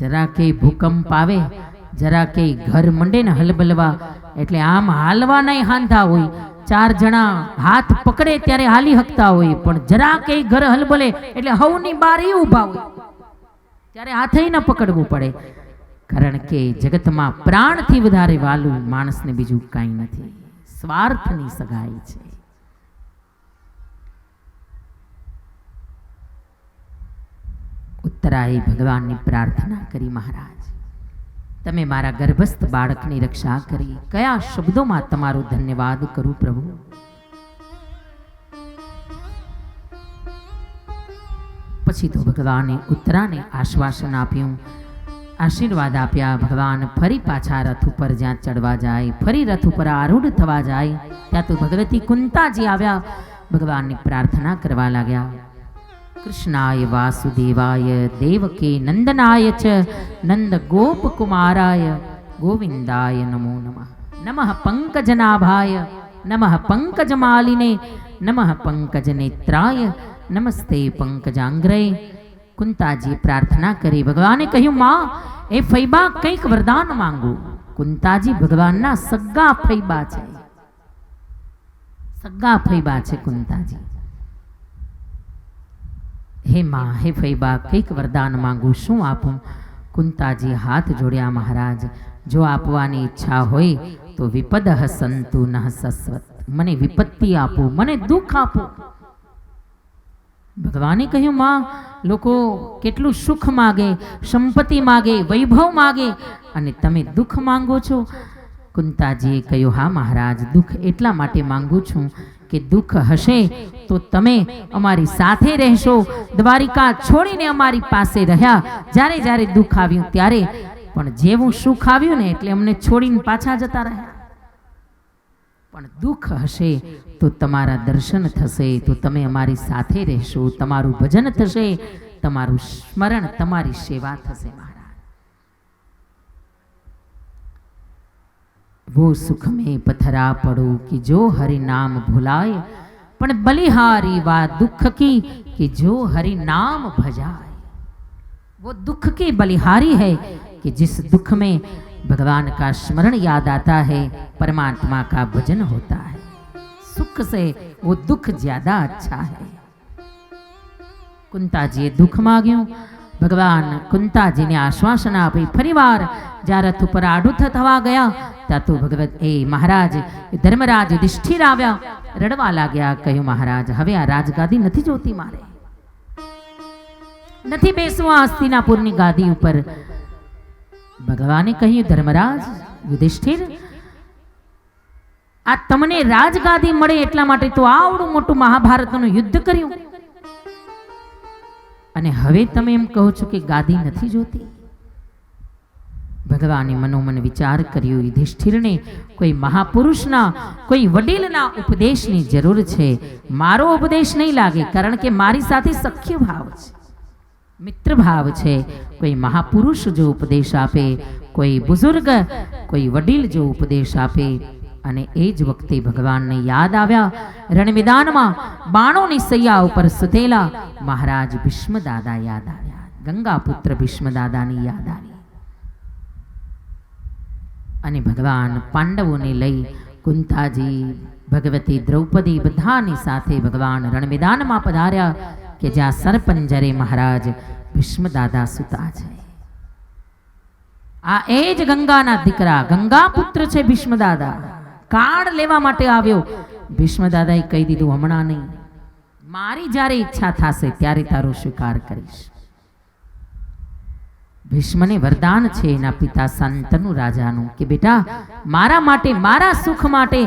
જરા કે ભૂકંપ આવે, જરા કે ઘર મંડે ને હલબલવા એટલે આમ હાલવાના હાંધા હોય ચાર જણા હાથ પકડે ત્યારે હાલી હકતા હોય, પણ જરા કે ઘર હલબલે એટલે હવની બારી ઊભા હોય ત્યારે હાથે ન પકડવું પડે. કારણ કે જગતમાં પ્રાણથી વધારે વાલું માણસને બીજું કાંઈ નથી. સ્વાર્થની સગાઈ છે. ઉત્તરાએ ભગવાનની પ્રાર્થના કરી, મહારાજ તમે મારા ગર્ભસ્થ બાળકની રક્ષા કરી. કયા શબ્દોમાં તમારો ધન્યવાદ કરું પ્રભુ. પછી તો ભગવાને ઉત્તરાને આશ્વાસન આપ્યું, આશીર્વાદ આપ્યા. ભગવાન ફરી પાછા રથ ઉપર જ્યાં ચડવા જાય, ફરી રથ ઉપર આરૂઢ થવા જાય, ત્યાં તો ભગવતી કુંતાજી આવ્યા, ભગવાનની પ્રાર્થના કરવા લાગ્યા. કૃષ્ણાય વાસુદેવાય દેવકી નંદનાય ચ નંદ ગોપ કુમારાય ગોવિંદાય નમો નમઃ. નમઃ પંકજનાભાય નમઃ પંકજમાલિને નમઃ પંકજનેત્રાય નમસ્તે પંકજાંગ્રય. કુંતાજીએ પ્રાર્થના કરી. ભગવાને કહ્યું, માં એ ફૈબા કંઈક વરદાન માંગુ. કુંતાજી ભગવાનના સગા ફૈબા છે, સગા ફૈબા છે કુંતાજી. હે માં, હે ફૈબા, કંઈક વરદાન માંગુ, શું આપું? કુંતાજી હાથ જોડ્યા, મહારાજ જો આપવાની ઈચ્છા હોય તો વિપદઃ સંતુ નઃ સસ્વત, મને વિપત્તિ આપો, મને દુઃખ આપો. ભગવાને કહ્યું, માં લોકો કેટલું સુખ માગે, સંપત્તિ માગે, વૈભવ માગે, અને તમે દુઃખ માંગો છો. કુંતાજીએ કહ્યું, હા મહારાજ, દુઃખ એટલા માટે માંગુ છું કે દુઃખ હશે તો તમે અમારી સાથે રહેશો. દ્વારિકા છોડીને અમારી પાસે રહ્યા, જ્યારે જ્યારે દુઃખ આવ્યું ત્યારે, પણ જેવું સુખ આવ્યું ને એટલે અમને છોડીને પાછા જતા રહ્યા. પણ દુઃખ હશે તો તમારા દર્શન થશે, તો તમે અમારી સાથે રહેશો, તમારું ભજન થશે, તમારું સ્મરણ, તમારી સેવા થશે. મહારાજ वो सुख में पथरा पड़ो कि जो हरि नाम भुलाए, पण बलिहारी वा दुख की कि जो हरि नाम भजाए. वो दुख के बलिहारी है कि जिस दुख में भगवान का स्मरण याद आता है, परमात्मा का भजन होता है. सुख से वो दुख ज्यादा अच्छा है. कुंताजीए दुख मांग्યું. ભગવાન કુંતાજીને આશ્વાસન આપી. ફરીવાર જ્યાં રથ ઉપર આડું થવા ગયા ત્યાં તો ભગવત મહારાજ ધર્મરાજ યુધિષ્ઠિર આવ્યા, રડવા લાગ્યા. કહ્યું, મહારાજ હવે આ રાજગાદી નથી જોતી, મારે નથી બેસવું આ હસ્તિનાપુરની ગાદી ઉપર. ભગવાને કહ્યું, ધર્મરાજ યુધિષ્ઠિર, આ તમને રાજગાદી મળે એટલા માટે તો આવડું મોટું મહાભારતનું યુદ્ધ કર્યું, અને હવે તમે એમ કહો છો કે ગાદી નથી જોતી. ભગવાને મનોમન વિચાર કર્યો, યુધિષ્ઠિરને કોઈ મહાપુરુષના, કોઈ વડીલના ઉપદેશની જરૂર છે. મારો ઉપદેશ નહીં લાગે, કારણ કે મારી સાથે સખ્ય ભાવ છે, મિત્ર ભાવ છે. કોઈ મહાપુરુષ જો ઉપદેશ આપે, કોઈ બુઝુર્ગ, કોઈ વડીલ જો ઉપદેશ આપે. અને એ જ વખતે ભગવાનને યાદ આવ્યા, રણમેદાનમાં બાણોની સૈયા ઉપર સુતેલા મહારાજ ભીષ્મદાદા યાદ આવ્યા. ગંગાપુત્ર ભીષ્મદાદાની યાદ આવી. અને ભગવાન પાંડવોને લઈ કુંતાજી, ભગવતી દ્રૌપદી બધાની સાથે ભગવાન રણમેદાનમાં પધાર્યા કે જ્યાં સરપંજરે મહારાજ ભીષ્મદાદા સુતા છે. આ એ જ ગંગાના દીકરા, ગંગાપુત્ર છે ભીષ્મદાદા. કાળ લેવા માટે આવ્યો. ભીષ્મદાદાએ કહી દીધું, હમણાં નહીં, મારી જ્યારે ઈચ્છા થશે ત્યારે તારો સ્વીકાર કરીશ. ભીષ્મને વરદાન છે એના પિતા શાંતનુ રાજાનું કે બેટા, મારા માટે, મારા સુખ માટે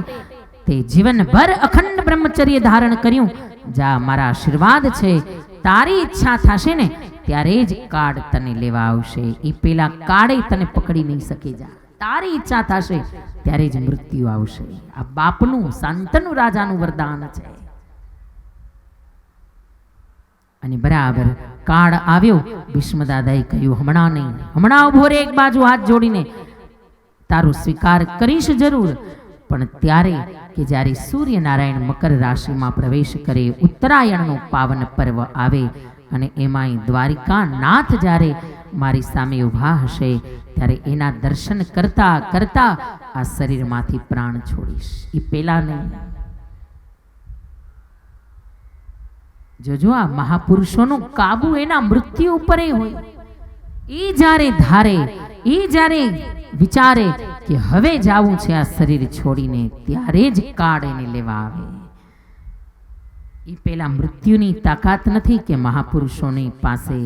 તે જીવનભર અખંડ બ્રહ્મચર્ય ધારણ કર્યું. જા, મારા આશીર્વાદ છે, તારી ઈચ્છા થશે ને ત્યારે જ કાળ તને લેવા આવશે. એ પેલા કાળે તને પકડી નહીં શકે. જા, તારી ઈચ્છા થશે ત્યારે જ મૃત્યુ આવશે. આ બાપનું, શાંતનુ રાજાનું વરદાન છે. અને બરાબર કાળ આવ્યો. ભીષ્મદાદાએ કહ્યું, હમણાં નહીં, હમણાં ઉભો રે એક બાજુ હાથ જોડીને, તારો સ્વીકાર કરીશ જરૂર, પણ ત્યારે કે જ્યારે સૂર્યનારાયણ મકર રાશિમાં પ્રવેશ કરે, ઉત્તરાયણનો પાવન પર્વ આવે, અને એમાંય દ્વારિકા નાથ જ્યારે મારી સામે ઊભા હશે ત્યારે એના દર્શન કરતા કરતા આ શરીરમાંથી પ્રાણ છોડીશ. એ પેલા નહીં, જોજો આ મહાપુરુષોનો કાબુ એના મૃત્યુ ઉપર હોય. એ જ્યારે ધારે, એ જ્યારે વિચારે કે હવે જાવું છે આ શરીર છોડીને, ત્યારે જ કાળ એને લેવા આવે. એ પેલા મૃત્યુની તાકાત નથી કે મહાપુરુષોની પાસે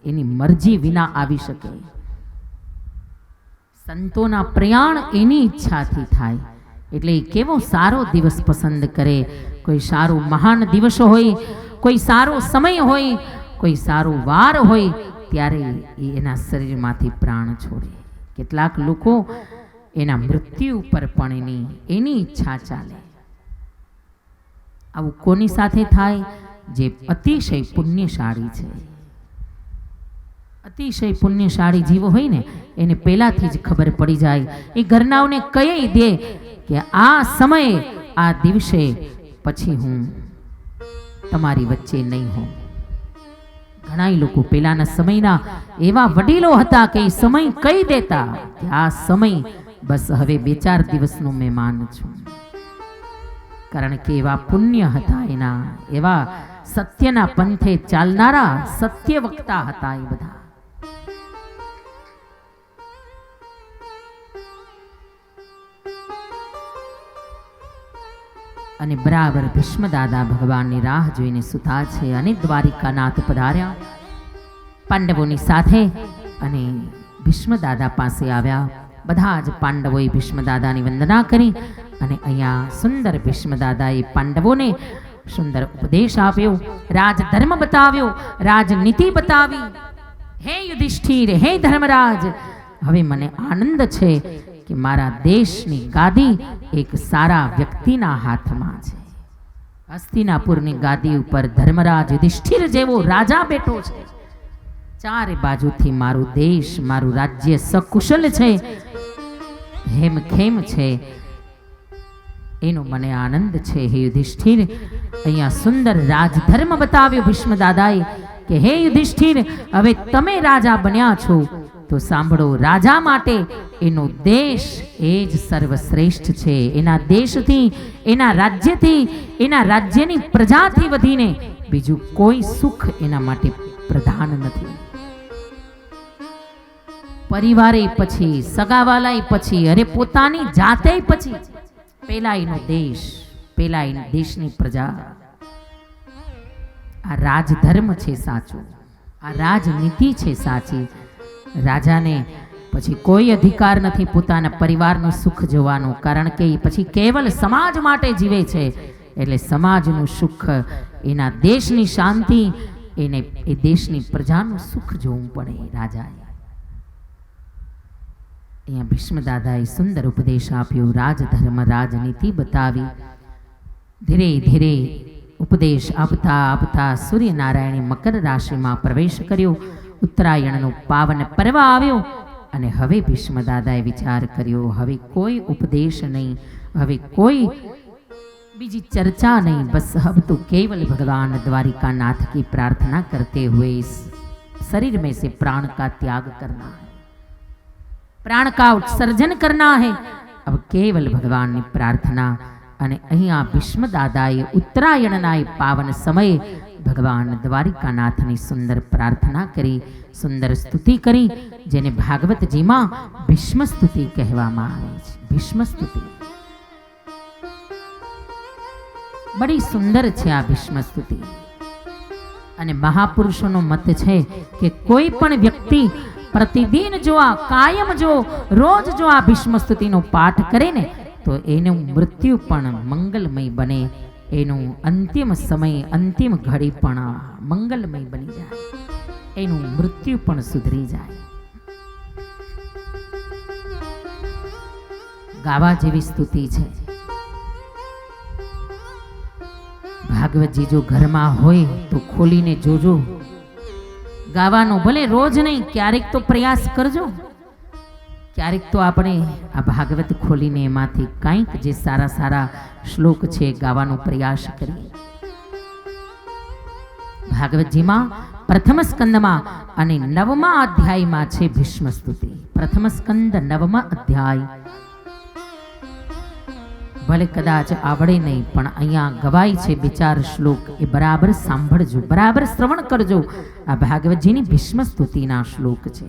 એની મરજી વિના આવી શકે. સંતોના પ્રયાણ એની ઈચ્છાથી થાય. એટલે એ કેવો સારો દિવસ પસંદ કરે. કોઈ સારો મહાન દિવસ હોય, કોઈ સારો સમય હોય, કોઈ સારો વાર હોય, ત્યારે એ એના શરીરમાંથી પ્રાણ છોડે. કેટલાક લોકો એના મૃત્યુ ઉપર પણ એની ઈચ્છા ચાલે. આવું કોની સાથે થાય? જે અતિશય પુણ્યશાળી છે. અતિશય પુણ્યશાળી જીવો હોય ને, એને પહેલાથી જ ખબર પડી જાય. એ ઘરનાઓને કહી દે કે આ સમયે, આ દિવસે પછી હું તમારી વચ્ચે નહીં હોઉં. ઘણા લોકો પહેલાના સમયના એવા વડીલો હતા કે એ સમય કહી દેતા કે આ સમય બસ હવે 2-4 દિવસનો મહેમાન છું. કારણ કે એવા પુણ્ય હતા એના, એવા સત્યના પંથે ચાલનારા સત્ય વક્તા હતા એ બધા. અને બરાબર ભીષ્મ દાદા ભગવાનની રાહ જોઈને સુતા છે અને દ્વારિકાનાથ પધાર્યા પાંડવોની સાથે અને ભીષ્મ દાદા પાસે આવ્યા. બધા જ પાંડવોએ ભીષ્મ દાદાની વંદના કરી અને અહીંયા સુંદર ભીષ્મ દાદાએ પાંડવોને સુંદર ઉપદેશ આપ્યો, રાજધર્મ બતાવ્યો, રાજનીતિ બતાવી. હે યુધિષ્ઠિર, હે ધર્મરાજ, હવે મને આનંદ છે કે મારા દેશની ગાદી એક સારા વ્યક્તિના હાથમાં છે. હસ્તિનાપુરની ગાદી ઉપર ધર્મરાજ યુધિષ્ઠિર જેવો રાજા બેઠો છે. ચારે બાજુથી મારો દેશ, મારું રાજ્ય સકુશલ છે, હેમખેમ છે, એનો મને આનંદ છે. હે યુધિષ્ઠિર, અહીંયા સુંદર રાજધર્મ બતાવ્યો ભીષ્મ દાદાએ કે હે યુધિષ્ઠિર, હવે તમે રાજા બન્યા છો તો સાંભળો, રાજા માટે એનો દેશ એ જ સર્વશ્રેષ્ઠ છે. એના દેશથી, એના રાજ્યથી, એના રાજ્યની પ્રજાથી વધીને બીજું કોઈ સુખ એના માટે પ્રધાન નથી. પરિવારે પછી, સગાવાલાએ પછી, અરે પોતાની જાતે પછી, પેલા એનો દેશ, પેલા એ દેશની પ્રજા. આ રાજધર્મ છે સાચું, આ રાજનીતિ છે સાચી. રાજાને પછી કોઈ અધિકાર નથી પોતાના પરિવારનું સુખ જોવાનો, કારણ કે એ પછી કેવલ સમાજ માટે જીવે છે. એટલે સમાજનું સુખ, એના દેશની શાંતિ, એને એ દેશની પ્રજાનું સુખ જોવું પડે રાજાએ. અહીંયા ભીષ્મ દાદાએ સુંદર ઉપદેશ આપ્યો, રાજધર્મ, રાજનીતિ બતાવી. ધીરે ધીરે ઉપદેશ આપતા આપતા સૂર્યનારાયણે મકર રાશિમાં પ્રવેશ કર્યો. ઉત્તરાયણનો પાવન પર્વ આવ્યો અને હવે ભીષ્મ દાદાએ વિચાર કર્યો, હવે કોઈ ઉપદેશ નહીં, હવે કોઈ બીજી ચર્ચા नहीं, बस अब तो केवल भगवान द्वारिकानाथ की प्रार्थना करते हुए इस शरीर में से प्राण का त्याग करना है, प्राण का उत्सर्जन करना है. अब केवल भगवान ની પ્રાર્થના. અને અહીંયા ભીષ્મ દાદાએ ઉત્તરાયણના પાવન સમયે ભગવાન દ્વારિકાનાથની સુંદર પ્રાર્થના કરી, સુંદર સ્તુતિ કરી, જેને ભાગવતજીમાં ભીષ્મ સ્તુતિ કહેવામાં આવે છે. ભીષ્મ સ્તુતિ બડી સુંદર છે આ ભીષ્મ સ્તુતિ. અને મહાપુરુષોનો મત છે કે કોઈ પણ વ્યક્તિ પ્રતિદિન જો આ કાયમ જો રોજ જો આ ભીષ્મ સ્તુતિનો પાઠ કરે ને તો એનું મૃત્યુ પણ મંગલમય બને, એનું અંતિમ સમય, અંતિમ ઘડી પણ મંગલમય બની જાય, એનું મૃત્યુ પણ સુધરી જાય. ગાવા જેવી સ્તુતિ છે. ભાગવતજી જો ઘરમાં હોય તો ખોલીને જોજો. ગાવાનો ભલે રોજ નહીં, ક્યારેક તો પ્રયાસ કરજો. ક્યારેક તો આપણે આ ભાગવત ખોલીને એમાંથી કંઈક જે સારા સારા શ્લોક છે ગાવાનો પ્રયાસ કરીએ. ભાગવતજીમાં પ્રથમ સ્કંદમાં અને 9મા અધ્યાયમાં છે ભીષ્મ સ્તુતિ. પ્રથમ સ્કંદ 9મા અધ્યાય. ભલે કદાચ આવડે નહીં, પણ અહીંયા ગવાય છે બે ચાર શ્લોક, એ બરાબર સાંભળજો, બરાબર શ્રવણ કરજો. આ ભાગવતજીની ભીષ્મ સ્તુતિના શ્લોક છે.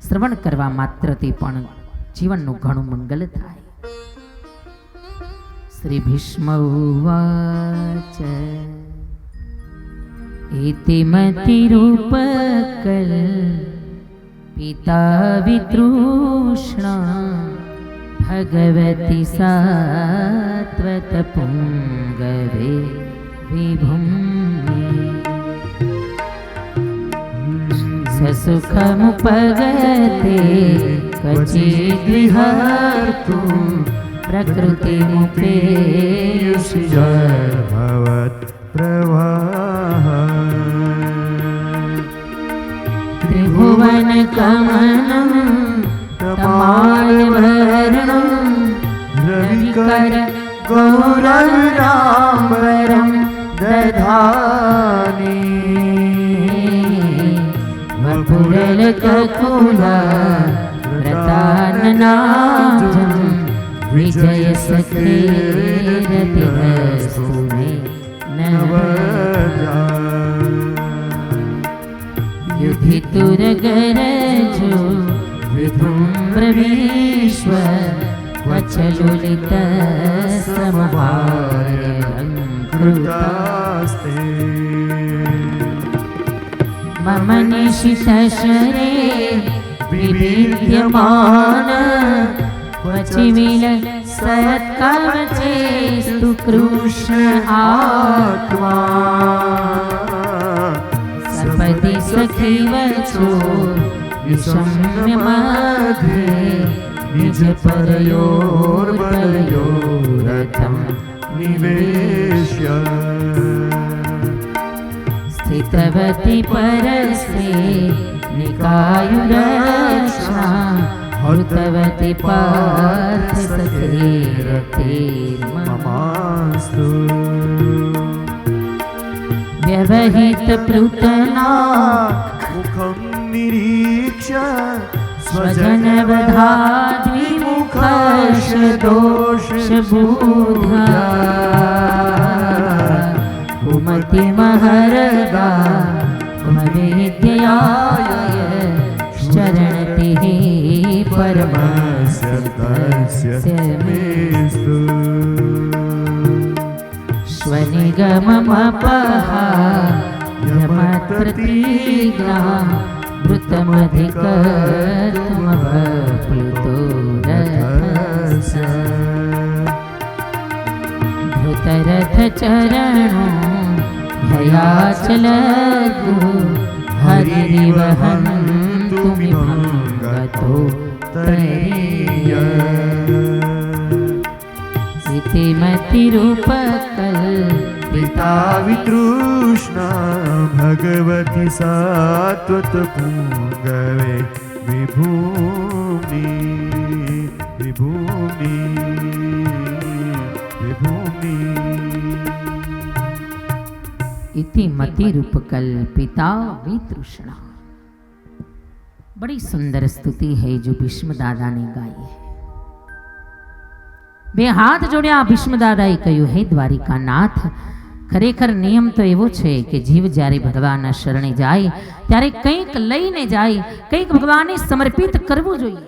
શ્રવણ કરવા માત્રથી પણ જીવનનું ઘણું મંગલ થાય. શ્રી ભીષ્મ ઉવાચ ઇતિમતિરૂપકલ પિતા વિતૃષ્ણ ભગવતી સાત્વત પુંગવે વિભુમ્નિ સસુખમુપગતે ક્વચિદ વિહર્તું પ્રકૃતિમુપેયુષિ ભવત પ્રવાહ ત્રિભુવન કમનમ તમાલવર્ણમ રવિકર ગૌરવરામ્બરમ દધાની વપુરલકકુલા વ્રતાનનાજમ વિજય સખેરતિહસ્તુ મે નવજા યુધિતુરગરજો વિધુમ્રવીશ્વર વચલુલિત સમભારલંકૃતાસ્તે મમ નિશિતશરે વિવિદ્યમાન ક્વચિવિલ સત્કવચેસ્તુ કૃષ્ણ આત્મા સપતિ સખીવચો વિષમ્ય મધ્યે નિજ પરયોર્બલયોરથમ નિવેશ્ય સ્થિતવતી પરસ્તે નિકાયુરક્ષા હૃતવતી પાર્થ સખેરતે મમાસ્તુ વ્યવહિત પૃતના મુખમ નિરીક્ષ્ય સ્વજનવધાદ્વિમુખશ દોષબૂધા કુમતિમહરદા કુમવિદ્યયાય શરણતિઃ પરમસ્ય તસ્ય મેસ્તુ સ્વનિગમમપહા યમત્પ્રતિજ્ઞા વૃતમધિકર્તુમભપ્લુતો રથસ્ય ધૃતરથચરણો ભયાચલગુ હરિવહન્તુમિમં ગતો તૈય પિતા વિતૃષ્ણા ભગવતી સાત્વત પુંગવે વિભૂમિ વિભૂમિ વિભૂમિ इति मति रूप कल्पिता वितृष्णा. बड़ी सुंदर स्तुति है जो भीष्म दादा ने गाई है. બે હાથ જોડ્યા ભીષ્મ દાદાએ કહ્યું, હે દ્વારિકા નાથ, ખરેખર નિયમ તો એવો છે કે જીવ જ્યારે ભગવાનના શરણે જાય ત્યારે કંઈક લઈને જાય, કંઈક ભગવાનને સમર્પિત કરવું જોઈએ.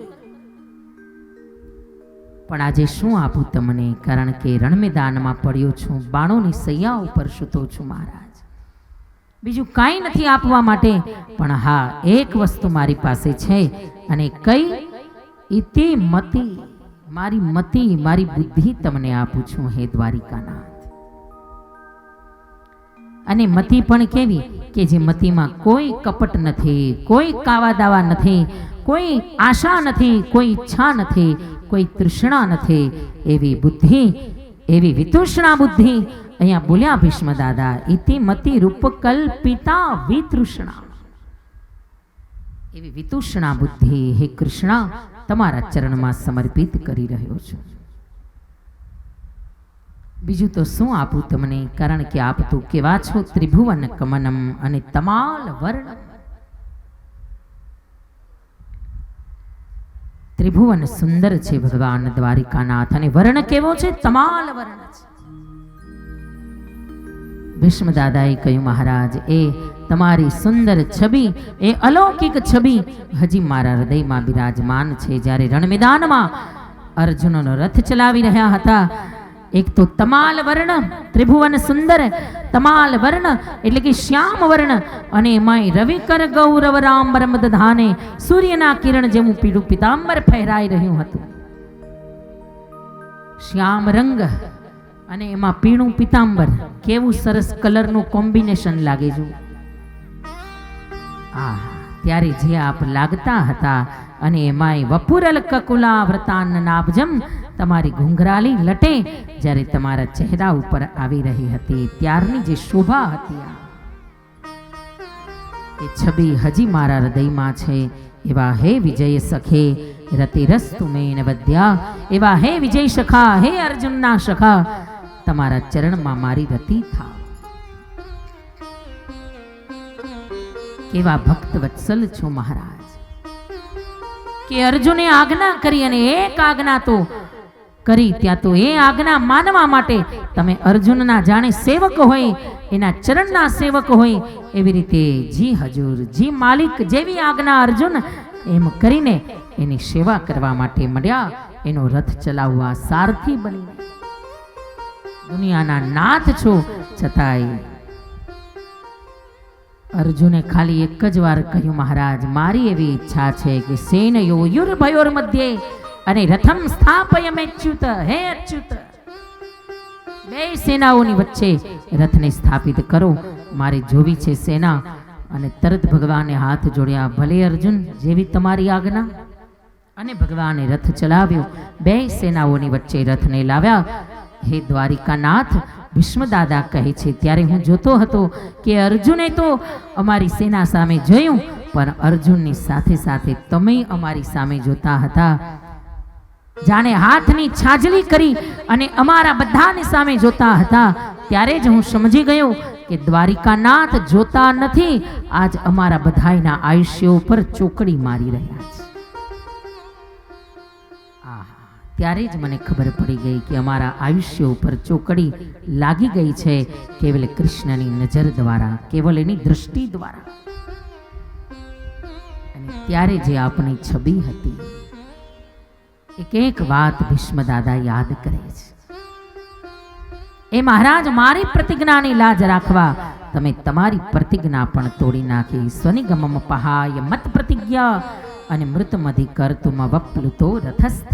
પણ આજે શું આપું તમને, કારણ કે રણ મેદાનમાં પડ્યો છું, બાણોની સૈયા ઉપર સૂતો છું મહારાજ. બીજું કાંઈ નથી આપવા માટે, પણ હા એક વસ્તુ મારી પાસે છે. અને કઈ? ઇતિ મતિ, મારી મતિ, મારી બુદ્ધિ તમને આપું છું હે દ્વારિકાનાથ. અને મતિ પણ કેવી કે જે મતિમાં કોઈ કપટ નથી, કોઈ કાવા દાવા નથી, કોઈ આશા નથી, કોઈ ઈચ્છા નથી, કોઈ તૃષ્ણા નથી, એવી બુદ્ધિ, એવી વિતૃષ્ણા બુદ્ધિ અહીંયા બોલ્યા ભીષ્મ દાદા. ઇતિ મતિ રૂપ કલ્પિતા વિતૃષ્ણા, એવી વિતૃષ્ણા બુદ્ધિ હે કૃષ્ણ તમારા ચરણમાં સમર્પિત કરી રહ્યો છું. બીજું તો શું આપું તમને, કારણ કે આપ તો કેવા છો, ત્રિભુવન કમનમ અને તમાલ વર્ણમ. ત્રિભુવન સુંદર છે ભગવાન દ્વારિકાનાથ, અને વર્ણ કેવો છે? તમાલ વર્ણ છે. ભીષ્મ દાદાએ કહ્યું, મહારાજ, એ તમારી સુંદર છબી, એ અલૌકિક છબી હજી મારા હૃદયમાં બિરાજમાન છે. જ્યારે રણ મેદાનમાં અર્જુનનો રથ ચલાવી રહ્યા હતા, એક તો તમાલ વર્ણ, ત્રિભુવન સુંદર તમાલ વર્ણ એટલે કે શ્યામ વર્ણ, અને એમાંય રવિકર ગૌરવ રામબરમ દધાને, સૂર્યના કિરણ જેવું પીળું પિતાંબર ફહેરાઈ રહ્યું હતું. શ્યામ રંગ અને એમાં પીળું પિતાંબર, કેવું સરસ કલરનું કોમ્બિનેશન લાગે છે. ત્યારે જે આપ લાગતા હતા, અને એમાંય વપુરલ કકુલા વ્રતાન નાભજમ, તમારી ઘૂંઘરાલી લટે જ્યારે તમારા ચહેરા ઉપર આવી રહી હતી, ત્યારની જે શોભા હતી, એ છબી હજી મારા હૃદયમાં છે. એવા હે વિજય સખે રતિરસ્તુ મેન વદ્યા, એવા હે વિજય સખા, હે અર્જુનના સખા, તમારા ચરણમાં મારી રતિ થાવ. કેવા ભક્ત વત્સલ છો મહારાજ, કે અર્જુને આજ્ઞા કરી, અને એક આજ્ઞા તો કરી, ત્યાં તો એ આજ્ઞા માનવા માટે તમે અર્જુનના જાણે સેવક હોય, એના ચરણના સેવક હોય, એવી રીતે જી હજુર, જી માલિક, જેવી આજ્ઞા અર્જુન, એમ કરીને એની સેવા કરવા માટે મળ્યા. એનો રથ ચલાવવા સારથી બનીને. દુનિયાના નાથ છો, છતાંય અર્જુને ખાલી એક જ વાર કહ્યું, મહારાજ, મારી એવી ઈચ્છા છે કે સેનયો યુર્ભયોર મધ્યે અને રથમ સ્થાપયમેચ્યુત, હે અચ્યુત, બે સેનાઓની વચ્ચે રથને સ્થાપિત કરો, મારે જોવી છે સેના. અને તરત ભગવાને હાથ જોડ્યા, ભલે અર્જુન, જેવી તમારી આજ્ઞા. અને ભગવાને રથ ચલાવ્યો, બે સેનાઓની વચ્ચે રથને લાવ્યા. હે દ્વારિકાનાથ, ભીષ્મ દાદા કહે છે, ત્યારે હું જોતો હતો કે અર્જુને તો અમારી સેના સામે જોયું, પણ અર્જુનની સાથે સાથે તમે અમારી સામે જોતા હતા. જાણે હાથની છાજલી કરી અને અમારા બધાની સામે જોતા હતા. ત્યારે જ હું સમજી ગયો કે દ્વારિકાનાથ જોતા નથી, આજ અમારા બધાના આયુષ્યો ઉપર ચોકડી મારી રહ્યા છે. ત્યારે જ મને ખબર પડી ગઈ કે અમારા આયુષ્ય ઉપર ચોકડી લાગી ગઈ છે, કેવલ કૃષ્ણની નજર દ્વારા, કેવલ એની દૃષ્ટિ દ્વારા. અને ત્યારે જે આપણી છબી હતી, એક એક વાત ભીષ્મ દાદા યાદ કરે છે. એ મહારાજ, મારી પ્રતિજ્ઞાની લાજ રાખવા તમે તમારી પ્રતિજ્ઞા પણ તોડી નાખી. સ્વનિગમમ પહાય મત પ્રતિજ્ઞા અને મૃતમધિ કરતુમ વપ્લુતો રથસ્થ.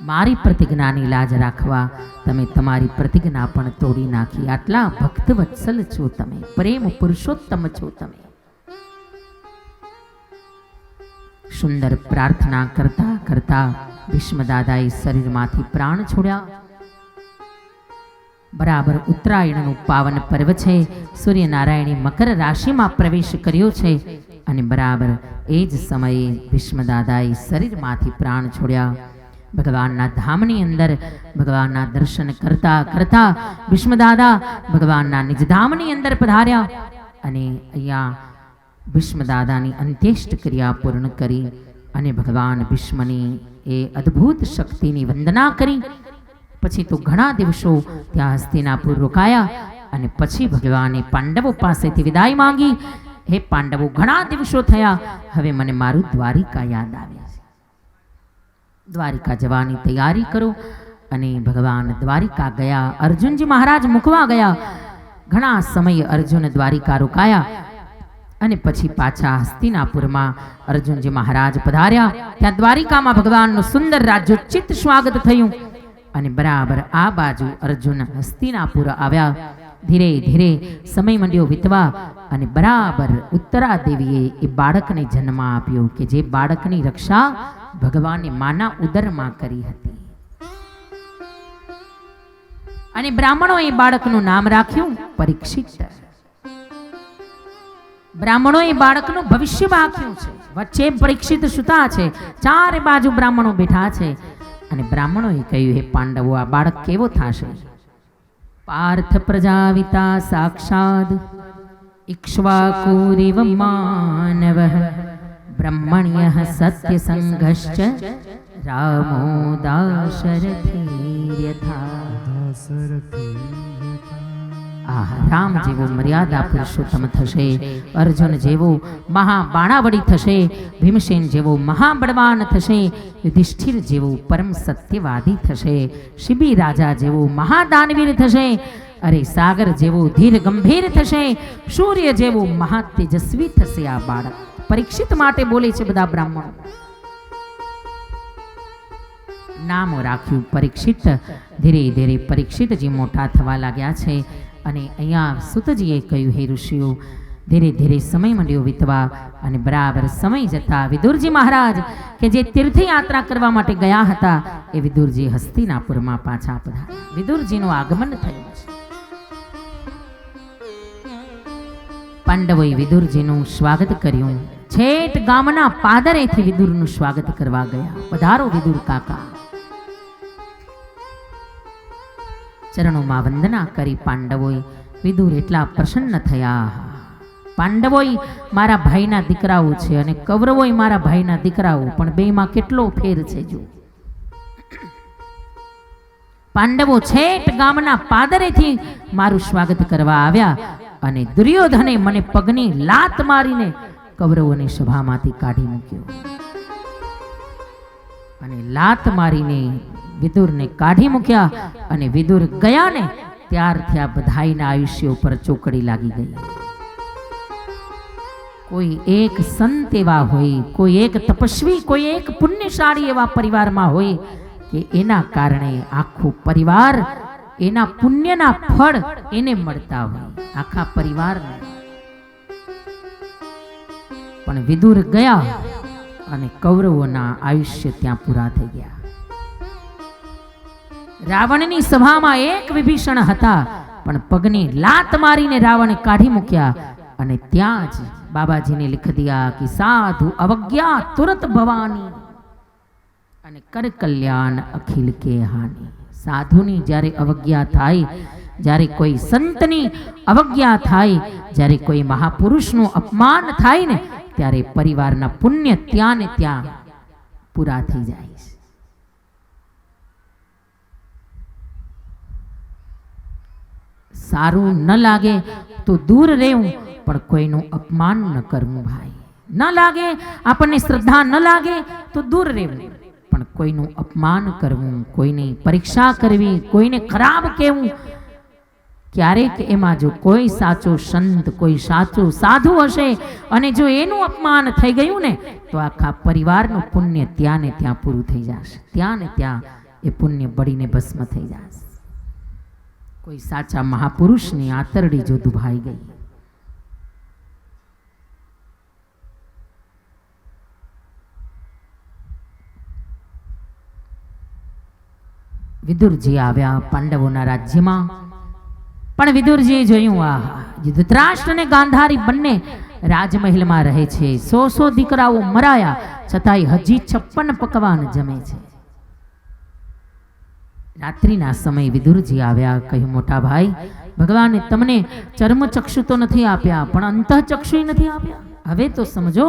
મારી પ્રતિજ્ઞાની લાજ રાખવા તમે તમારી પ્રતિજ્ઞા પણ તોડી નાખી. આટલા ભક્ત વત્સલ છો તમે, પ્રેમ પુરુષોત્તમ છો તમે. સુંદર પ્રાર્થના કરતા કરતા ભીષ્મ દાદાએ શરીરમાંથી પ્રાણ છોડ્યા. બરાબર ઉત્તરાયણનું પાવન પર્વ છે. સૂર્યનારાયણે મકર રાશિમાં પ્રવેશ કર્યો છે, અને બરાબર એ જ સમયે ભીષ્મ દાદાએ શરીરમાંથી પ્રાણ છોડ્યા. ભગવાનના ધામની અંદર ભગવાનના દર્શન કરતા કરતા ભીષ્મ દાદા ભગવાનના નિજધામની અંદર પધાર્યા. અને અહીંયા ભીષ્મ દાદાની અંત્યેષ્ટ ક્રિયા પૂર્ણ કરી અને ભગવાન ભીષ્મની એ અદ્ભુત શક્તિની વંદના કરી. પછી તો ઘણા દિવસો ત્યાં હસ્તિનાપુર રોકાયા, અને પછી ભગવાને પાંડવો પાસેથી વિદાય માંગી. હે પાંડવો, ઘણા દિવસો થયા, હવે મને મારું દ્વારિકા યાદ આવે છે. દ્વારિકા જવાની તૈયારી કરો. અને ભગવાન દ્વારિકા ગયા. અર્જુનજી મહારાજ મૂકવા ગયા. ઘણા સમય અર્જુન દ્વારિકા રોકાયા, અને પછી પાછા હસ્તિનાપુરમાં અર્જુનજી મહારાજ પધાર્યા. ત્યાં દ્વારિકામાં ભગવાનનું સુંદર રાજોચિત સ્વાગત થયું. અને બરાબર આ બાજુ અર્જુન હસ્તિનાપુર આવ્યા. ધીરે ધીરે સમય મંડ્યો વીતવા, અને બરાબર ઉત્તરા દેવીએ એ બાળકને જન્મ આપ્યો, કે જે બાળકની રક્ષા ભગવાને માના ઉદરમાં કરી હતી. અને બ્રાહ્મણો એ બાળકનું નામ રાખ્યું પરીક્ષિત. બ્રાહ્મણો એ બાળકનું ભવિષ્ય રાખ્યું છે. વચ્ચે પરીક્ષિત સુતા છે, ચારે બાજુ બ્રાહ્મણો બેઠા છે. અને બ્રાહ્મણોએ કહ્યું, હે પાંડવો, આ બાળક કેવો થશે? પાર્થ પ્રજાવિતા સાક્ષાદ ઇક્ષ્વાકુરિવ માનવ ब्रह्मण्यः सत्यसङ्गश्च रामो दाशरथिर्यथा। રામ જેવો મર્યાદા પુરુષોત્તમ થશે, અર્જુન જેવો મહાબાણાવડી થશે, ભીમસેન જેવો મહાબળવાન થશે, યુધિષ્ઠિર જેવો પરમ સત્યવાદી થશે, શિબી રાજા જેવો મહાદાનવીર થશે, અરે સાગર જેવો ધીર ગંભીર થશે, સૂર્ય જેવો મહાતેજસ્વી થશે. આ બાળક પરીક્ષિત માટે બોલે છે બધા બ્રાહ્મણો. નામ રાખ્યું પરીક્ષિત. ધીરે ધીરે પરીક્ષિતજી મોટા થવા લાગ્યા છે. અને અહીંયા સુતજીએ કહ્યું, હે ઋષિઓ, ધીરે ધીરે સમય માંડ્યો વીતવા અને બરાબર સમય જતા વિદુરજી મહારાજ કે જે તીર્થયાત્રા કરવા માટે ગયા હતા એ વિદુરજી હસ્તિનાપુરમાં પાછા પધાર્યા. વિદુરજીનું આગમન થયું છે. પાંડવોએ વિદુરજીનું સ્વાગત કર્યું. છેટ ગામના પાદરેથી વિદુરનું સ્વાગત કરવા ગયા. પધારો વિદુર કાકા. ચરણોમાં વંદના કરી પાંડવોએ. વિદુર એટલા પ્રસન્ન થયા. પાંડવોય મારા ભાઈના દીકરાઓ છે અને કૌરવોય મારા ભાઈના દીકરાઓ, પણ બેમાં કેટલો ફેર છે. જો પાંડવો છેટ ગામના પાદરેથી મારું સ્વાગત કરવા આવ્યા અને દુર્યોધને મને પગની લાત મારીને કૌરવોની સભામાંથી કાઢી મૂક્યો. અને લાત મારીને વિદુરને કાઢી મૂક્યા. અને વિદુર ગયા ને ત્યારથી આ બધાયના આયુષ્ય ઉપર ચોકડી લાગી ગઈ. કોઈ એક સંત એવા હોય, કોઈ એક તપસ્વી, કોઈ એક પુણ્યશાળી એવા પરિવારમાં હોય કે એના કારણે આખો પરિવાર એના પુણ્યના ફળ એને મળતા હોય, આખા પરિવારને. પણ વિદુર ગયા અને કૌરવોના આયુષ્ય ત્યાં પૂરા થઈ ગયા. રાવણની સભામાં એક વિભીષણ હતા, પણ પગની લાત મારીને રાવણ કાઢી મૂક્યા. અને ત્યાં જ બાબાજીને લિખ દિયા કે સાધુ અવજ્ઞા તુરત ભવાની અને કર કલ્યાણ અખિલ કે હાનિ. સાધુની જ્યારે અવજ્ઞા થાય, જ્યારે કોઈ સંતની અવજ્ઞા થાય, જ્યારે કોઈ મહાપુરુષનું અપમાન થાય ને ત્યારે પરિવારના પુણ્ય ત્યાં ને ત્યાં પૂરા થઈ જાય છે. સારું ન લાગે તો દૂર રહેવું, પણ કોઈનું અપમાન ન કરવું. ભાઈ ન લાગે, આપણને શ્રદ્ધા ન લાગે તો દૂર રહેવું, પણ કોઈનું અપમાન કરવું, કોઈની પરીક્ષા કરવી, કોઈને ખરાબ કહેવું. ક્યારેક એમાં જો કોઈ સાચો સંત, કોઈ સાચો સાધુ હશે અને જો એનું અપમાન થઈ ગયું ને તો આખા પરિવારનું પુણ્ય ત્યાં ને ત્યાં પૂરું થઈ જશે. ત્યાં ને ત્યાં એ પુણ્ય બળીને ભસ્મ થઈ જશે. કોઈ સાચા મહાપુરુષની આંતરડી જો દુભાઈ ગઈ. વિદુરજી આવ્યા પાંડવોના રાજ્યમાં. પણ વિદુરજીએ જોયું, આ ધૃતરાષ્ટ્ર અને ગાંધારી બંને રાજમહેલમાં રહે છે. 100 દીકરાઓ મરાયા છતાંય હજી 56 પકવાન જમે છે. રાત્રિના સમય વિદુરજી આવ્યા. કહ્યું, મોટા ભાઈ, ભગવાને તમને ચર્મચક્ષુ તો નથી આપ્યા, પણ અંતઃચક્ષુ નથી આપ્યા. હવે તો સમજો,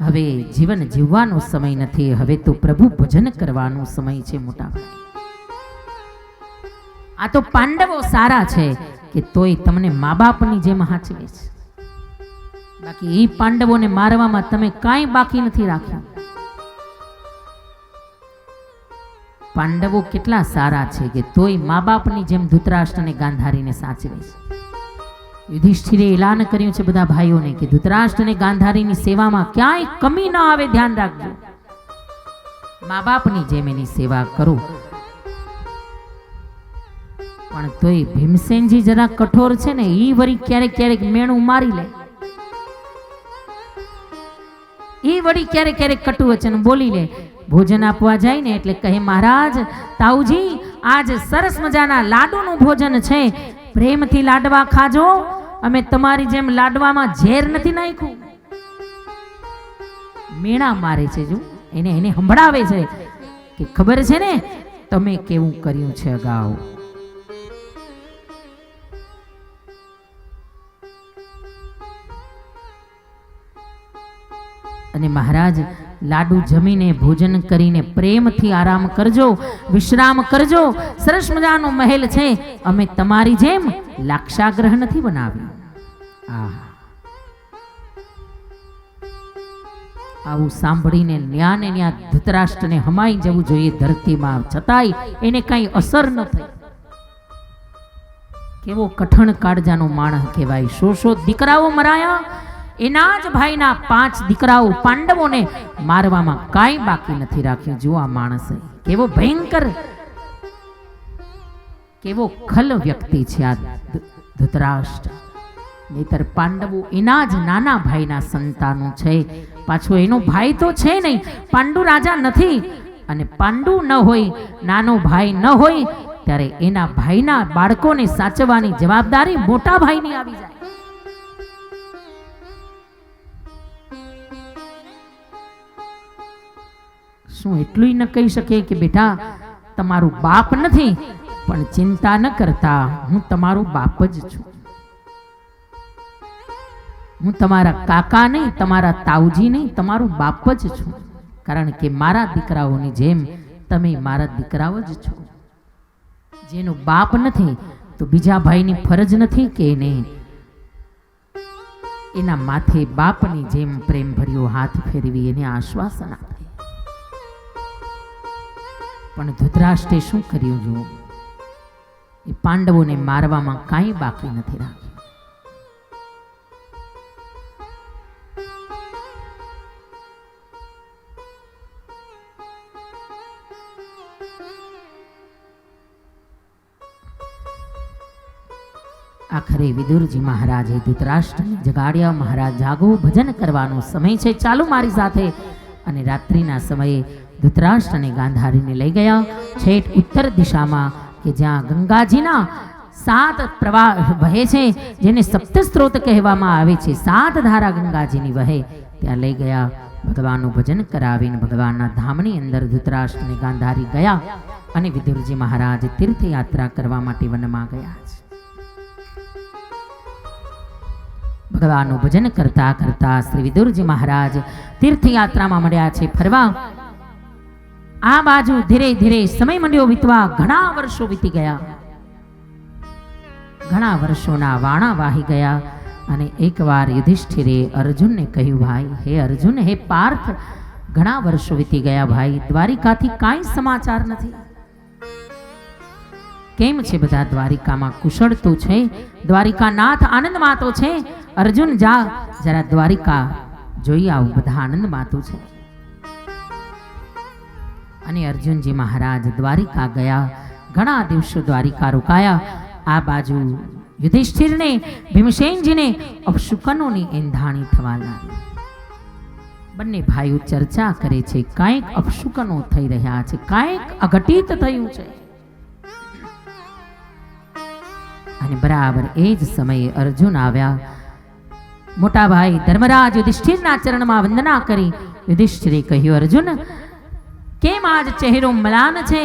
હવે જીવન જીવવાનો સમય નથી, હવે તો પ્રભુ ભજન કરવાનો સમય છે. મોટા ભાઈ, આ તો પાંડવો સારા છે કે તોય તમને મા બાપની જેમ હાચવે છે. બાકી એ પાંડવોને મારવામાં તમે કાંઈ બાકી નથી રાખ્યું. પાંડવો કેટલા સારા છે કે તોય મા બાપની જેમ ધૃતરાષ્ટ્ર અને ગાંધારીને સાચવે છે. યુધિષ્ઠિરે એલાન કર્યું છે બધા ભાઈઓને કે ધૃતરાષ્ટ્ર અને ગાંધારીની સેવામાં ક્યાંય કમી ન આવે, ધ્યાન રાખજો. મા બાપની જેમ એની સેવા કરો. પણ તોય ભીમસેનજી જરા કઠોર છે ને, ઈ વળી ક્યારેક ક્યારેક મેણું મારી લે. ઈ વળી ક્યારેક ક્યારેક કટુ વચન બોલી લે. ભોજન આપવા જાય ને એટલે કહે, મહારાજ, તાઉજી, આજ સરસ મજાના લાડુનું ભોજન છે, પ્રેમથી લાડવા ખાજો. અમે તમારી જેમ લાડવામાં ઝેર નથી નાખ્યું. મેણા મારે છે. જો એને સંભળાવે છે કે ખબર છે ને તમે કેવું કર્યું છે અગાઉ. અને મહારાજ લાડુ જમીને ભોજન કરીને પ્રેમથી આરામ કરજો, વિશ્રામ કરજો. સરસ મજાનો મહેલ છે, અમે તમારી જેમ લાક્ષાગ્રહ નથી બનાવ્યું. આવું સાંભળીને ન્યા ને ન્યા ધૃતરાષ્ટ્રને હમાઈ જવું જોઈએ ધરતીમાં, છતાંય એને કઈ અસર ન થઈ. કેવો કઠણ કાળજાનો માણસ કહેવાય. શો દીકરાઓ મરાયા, એના જ ભાઈના 5 દીકરાઓ પાંડવોને મારવામાં કાંઈ બાકી નથી રાખ્યું. જો આ માણસ કેવો ભયંકર, કેવો ખલ વ્યક્તિ છે આ ધૃતરાષ્ટ્ર. નહીતર પાંડવો એના જ નાના ભાઈના સંતાનો છે. પાછો એનો ભાઈ તો છે નહીં, પાંડુ રાજા નથી. અને પાંડુ ન હોય, નાનો ભાઈ ન હોય, ત્યારે એના ભાઈના બાળકોને સાચવવાની જવાબદારી મોટા ભાઈની આવી જાય. શું એટલું ન કહી શકે કે બેટા તમારું બાપ નથી, પણ ચિંતા ન કરતા, હું તમારું બાપ જ છું. હું તમારા કાકા નહીં, તમારા તાવજી નહીં, તમારું બાપ જ છું. કારણ કે મારા દીકરાઓની જેમ તમે મારા દીકરાઓ જ છો. જેનો બાપ નથી તો બીજા ભાઈની ફરજ નથી કે એને એના માથે બાપની જેમ પ્રેમ ભર્યો હાથ ફેરવી એને આશ્વાસન આપે. પણ ધૃતરાષ્ટ્રે શું કર્યું જુઓ, એ પાંડવોને મારવામાં કાંઈ બાકી નથી રાખ્યું. આખરે વિદુરજી મહારાજે ધૃતરાષ્ટ્રને જગાડ્યા. મહારાજ જાગો, ભજન કરવાનો સમય છે, ચાલો મારી સાથે. અને રાત્રિના સમયે ધૃતરાષ્ટ્રને ગાંધારીને લઈ ગયા છેક ઉત્તર દિશામાં, કે જ્યાં ગંગાજીના 7 પ્રવાહ વહે છે, જેને સપ્તસ્ત્રોત કહેવામાં આવે છે. 7 ધારા ગંગાજીની વહે, ત્યાં લઈ ગયા. ભગવાનનું ભજન કરાવીને ભગવાનના ધામની અંદર ધૃતરાષ્ટ્રને ગાંધારી ગયા. અને વિદુરજી મહારાજ તીર્થયાત્રા કરવા માટે વનમાં ગયા છે. ભગવાનનું ભજન કરતા કરતા શ્રી વિદુરજી મહારાજ તીર્થયાત્રામાં મળ્યા છે ફરવા. આ બાજુ ધીરે ધીરે સમય મંડ્યો વીતવા. ઘણા વર્ષો વીતી ગયા, ઘણા વર્ષોના વાણા વાહી ગયા. અને એકવાર યુધિષ્ઠિરે અર્જુનને કહ્યું, ભાઈ, હે અર્જુન, હે પાર્થ, ઘણા વર્ષો વીતી ગયા ભાઈ, દ્વારિકાથી કાંઈ સમાચાર નથી. કેમ છે બધા દ્વારિકામાં? કુશળ તો છે, દ્વારિકાનાથ આનંદમાં તો છે. અર્જુન, જા જરા દ્વારિકા જોઈ આવું, બધા આનંદમાં તો છે. અને અર્જુનજી મહારાજ દ્વારિકા ગયા. ઘણા દિવસો દ્વારિકા રોકાયા. આ બાજુ યુધિષ્ઠિરને, ભીમસેનજીને અપશુકનોની એંધાણી થવા લાગી. બંને ભાઈઓ ચર્ચા કરે છે, કાંઈક અપશુકનો થઈ રહ્યા છે, કાંઈક અઘટિત થયું છે. અને બરાબર એ જ સમયે અર્જુન આવ્યા. મોટા ભાઈ ધર્મરાજ યુધિષ્ઠિરના ચરણમાં વંદના કરી. યુધિષ્ઠિરે કહ્યું, અર્જુન, કેમ આજ ચહેરો મ્લાન છે?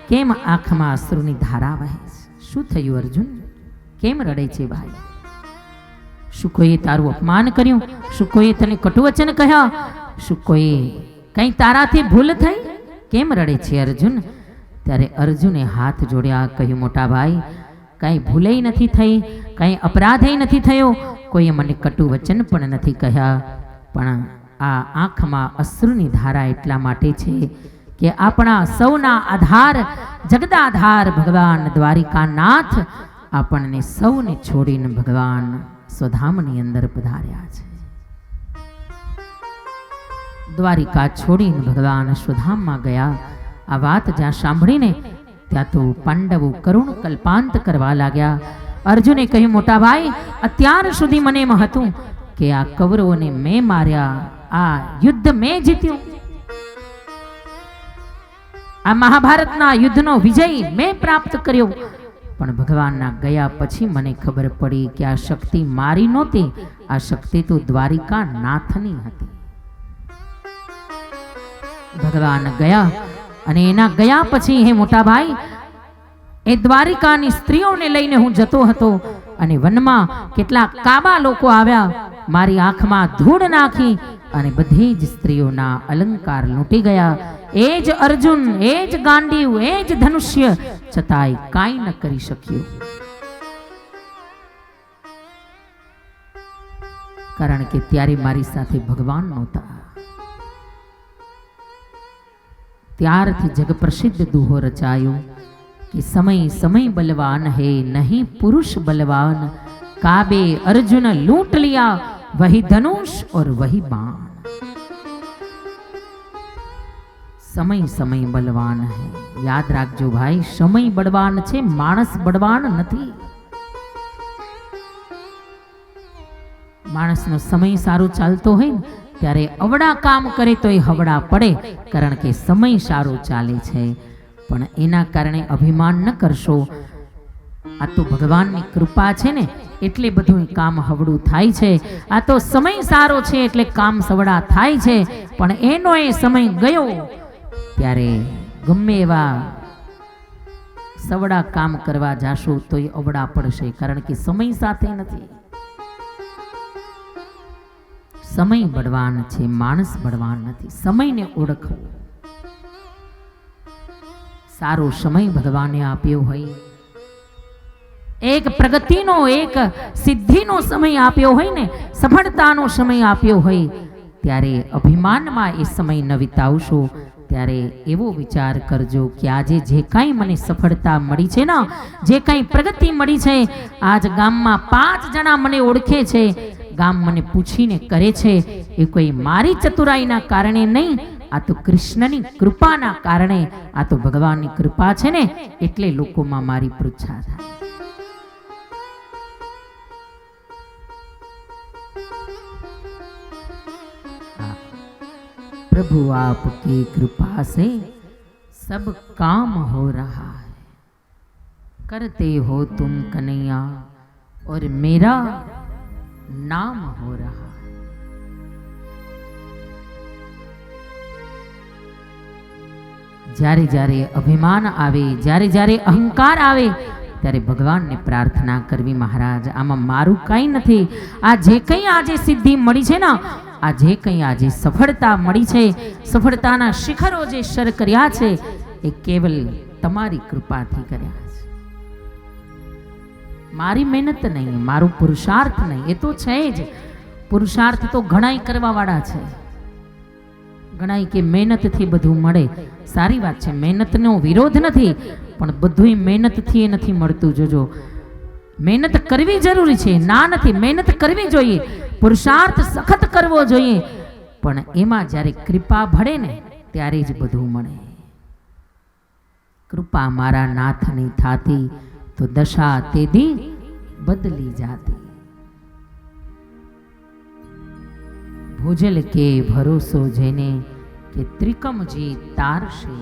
કેમ આંખમાં અશ્રુની ધારા વહે છે? શું થયું અર્જુન? કેમ રડે છે ભાઈ? શું કોઈએ તારું અપમાન કર્યું? શું કોઈએ તને કટુવચન કહ્યા? શું કોઈ કઈ તારાથી ભૂલ થઈ? કેમ રડે છે અર્જુન? ત્યારે અર્જુને હાથ જોડ્યા, કહ્યું, મોટા ભાઈ, કઈ ભૂલે નથી થઈ, કઈ અપરાધે નથી થયો, કોઈએ મને કટુ વચન પણ નથી કહ્યા. પણ આ આંખમાં અશ્રુની ધારા એટલા માટે છે કે આપણા સૌના આધાર, જગદાધાર ભગવાન દ્વારિકાનાથ આપણને સૌને છોડીને ભગવાન સ્વધામની અંદર પધાર્યા છે. દ્વારિકા છોડીને ભગવાન સ્વધામમાં ગયા. આ વાત જ્યાં સાંભળીને ત્યાં તો પાંડવો કરુણ કલ્પાંત કરવા લાગ્યા. અર્જુને કહ્યું, મોટા ભાઈ, અત્યાર સુધી મને એમ હતું કે આ કૌરવોને મેં માર્યા, આ યુદ્ધ મેં જીત્યું, આ મહાભારતના યુદ્ધનો વિજય મેં પ્રાપ્ત કર્યો. પણ ભગવાનના ગયા પછી મને ખબર પડી કે આ શક્તિ મારી નહોતી, આ શક્તિ તો દ્વારિકા નાથની હતી. ભગવાન ગયા અને એના ગયા પછી, હે મોટા ભાઈ, એ દ્વારિકાની સ્ત્રીઓને લઈને હું જતો હતો અને વનમાં કેટલાક કાબા લોકો આવ્યા, મારી આંખમાં ધૂળ નાખી અને બધી જ સ્ત્રીઓના અલંકાર લૂંટી ગયા. એ જ અર્જુન, એ જ ગાંડીવ, એ જ ધનુષ્ય, છતાંય કાંઈ ન કરી શક્યું. કારણ કે ત્યારે મારી સાથે ભગવાન નહોતા. ત્યારથી જગ પ્રસિદ્ધ દુહો રચાયો कि समय समय बलवान है नहीं पुरुष बलवान. काबे अर्जुन लूट लिया वही धनुष और वही बाण. समय समय बलवान है. याद राखજો भाई, समय बलवान છે, માણસ બળવાન નથી. માણસનો સમય સારો ચાલતો હોય ને ત્યારે અવડા કામ કરે તો એ હવડા પડે, કારણ કે સમય સારો ચાલે છે. પણ એના કારણે અભિમાન ન કરશો. આ તો ભગવાનની કૃપા છે ને એટલે બધું કામ હવડું થાય છે. આ તો સમય સારો છે એટલે કામ સવડા થાય છે. પણ એનો એ સમય ગયો ત્યારે ગમે એવા સવડા કામ કરવા જાશો તો એ અવડા પડશે, કારણ કે સમય સાથે નથી. સમય બળવાન છે, માણસ બળવાન નથી. સમયને ઓળખવું. સારો સમય ભગવાને આપ્યો હોય, એક પ્રગતિનો, એક સિદ્ધિનો સમય આપ્યો હોય ને, સફળતાનો સમય આપ્યો હોય, ત્યારે અભિમાનમાં એ સમય ન વિતાવશો. ત્યારે એવો વિચાર કરજો કે આજે જે કાંઈ મને સફળતા મળી છે ને, જે કાંઈ પ્રગતિ મળી છે, આજ ગામમાં 5 જણા મને ઓળખે છે, ગામ મને પૂછીને કરે છે, એ કોઈ મારી ચતુરાઈના કારણે નહીં, આ તો કૃષ્ણની કૃપાના કારણે, આ તો ભગવાનની કૃપા છે ને એટલે લોકોમાં મારી પૃચ્છા થાય. प्रभु आपकी कृपा से सब काम हो रहा है. करते हो तुम कन्हैया और मेरा नाम हो रहा है. જ્યારે જ્યારે અભિમાન આવે, જ્યારે જ્યારે અહંકાર આવે, ત્યારે ભગવાનને પ્રાર્થના કરવી, મહારાજ આમાં મારું કંઈ નથી. આ જે કંઈ આજે સિદ્ધિ મળી છે ને, આ જે કંઈ આજે સફળતા મળી છે, સફળતાના શિખરો જે સર કર્યા છે, એ કેવલ તમારી કૃપાથી કર્યા છે. મારી મહેનત નહીં, મારું પુરુષાર્થ નહીં. એ તો છે જ, પુરુષાર્થ તો ઘણાય કરવા વાળા છે. ઘણાય કે મહેનતથી બધું મળે, સારી વાત છે, મહેનતનો વિરોધ નથી, પણ બધું મહેનતથી એ નથી મળતું. જોજો, મહેનત કરવી જરૂરી છે, ના નથી, મહેનત કરવી જોઈએ, પુરુષાર્થ સખત કરવો જોઈએ, પણ એમાં જ્યારે કૃપા ભળે ને ત્યારે જ બધું મળે. કૃપા મારા નાથની થાતી તો દશા તેદી બદલી જાતી. ભોજલ કે ભરોસો જેને કે ત્રિકમજી તારશે.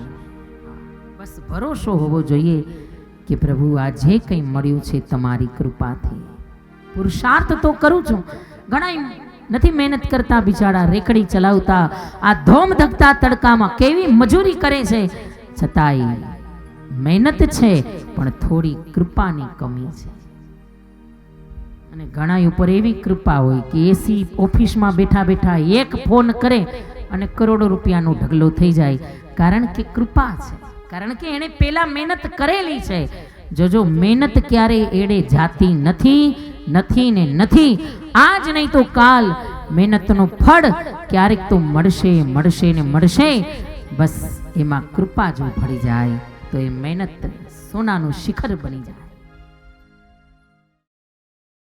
બસ ભરોસો હોવો જોઈએ કે પ્રભુ આ જે કંઈ મળ્યું છે તમારી કૃપાથી. પુરુષાર્થ તો કરું છું, ઘણા નથી મહેનત કરતા, બિચારા રેકડી ચલાવતા આ ધોમ ધકતા તડકામાં કેવી મજૂરી કરે છે, છતાંય મહેનત છે પણ થોડી કૃપાની કમી છે. અને ઘણા ઉપર એવી કૃપા હોય કે એસી ઓફિસમાં બેઠા બેઠા એક ફોન કરે અને કરોડો રૂપિયાનો ઢગલો થઈ જાય, કારણ કે કૃપા છે, કારણ કે એણે પેલા મહેનત કરેલી છે. જોજો, મહેનત ક્યારેય એડે જાતી નથી, નથી ને નથી. આજ નહીં તો કાલ મહેનતનું ફળ ક્યારેક તો મળશે, મળશે ને મળશે. બસ એમાં કૃપા જો ભળી જાય તો એ મહેનત સોનાનું શિખર બની જાય.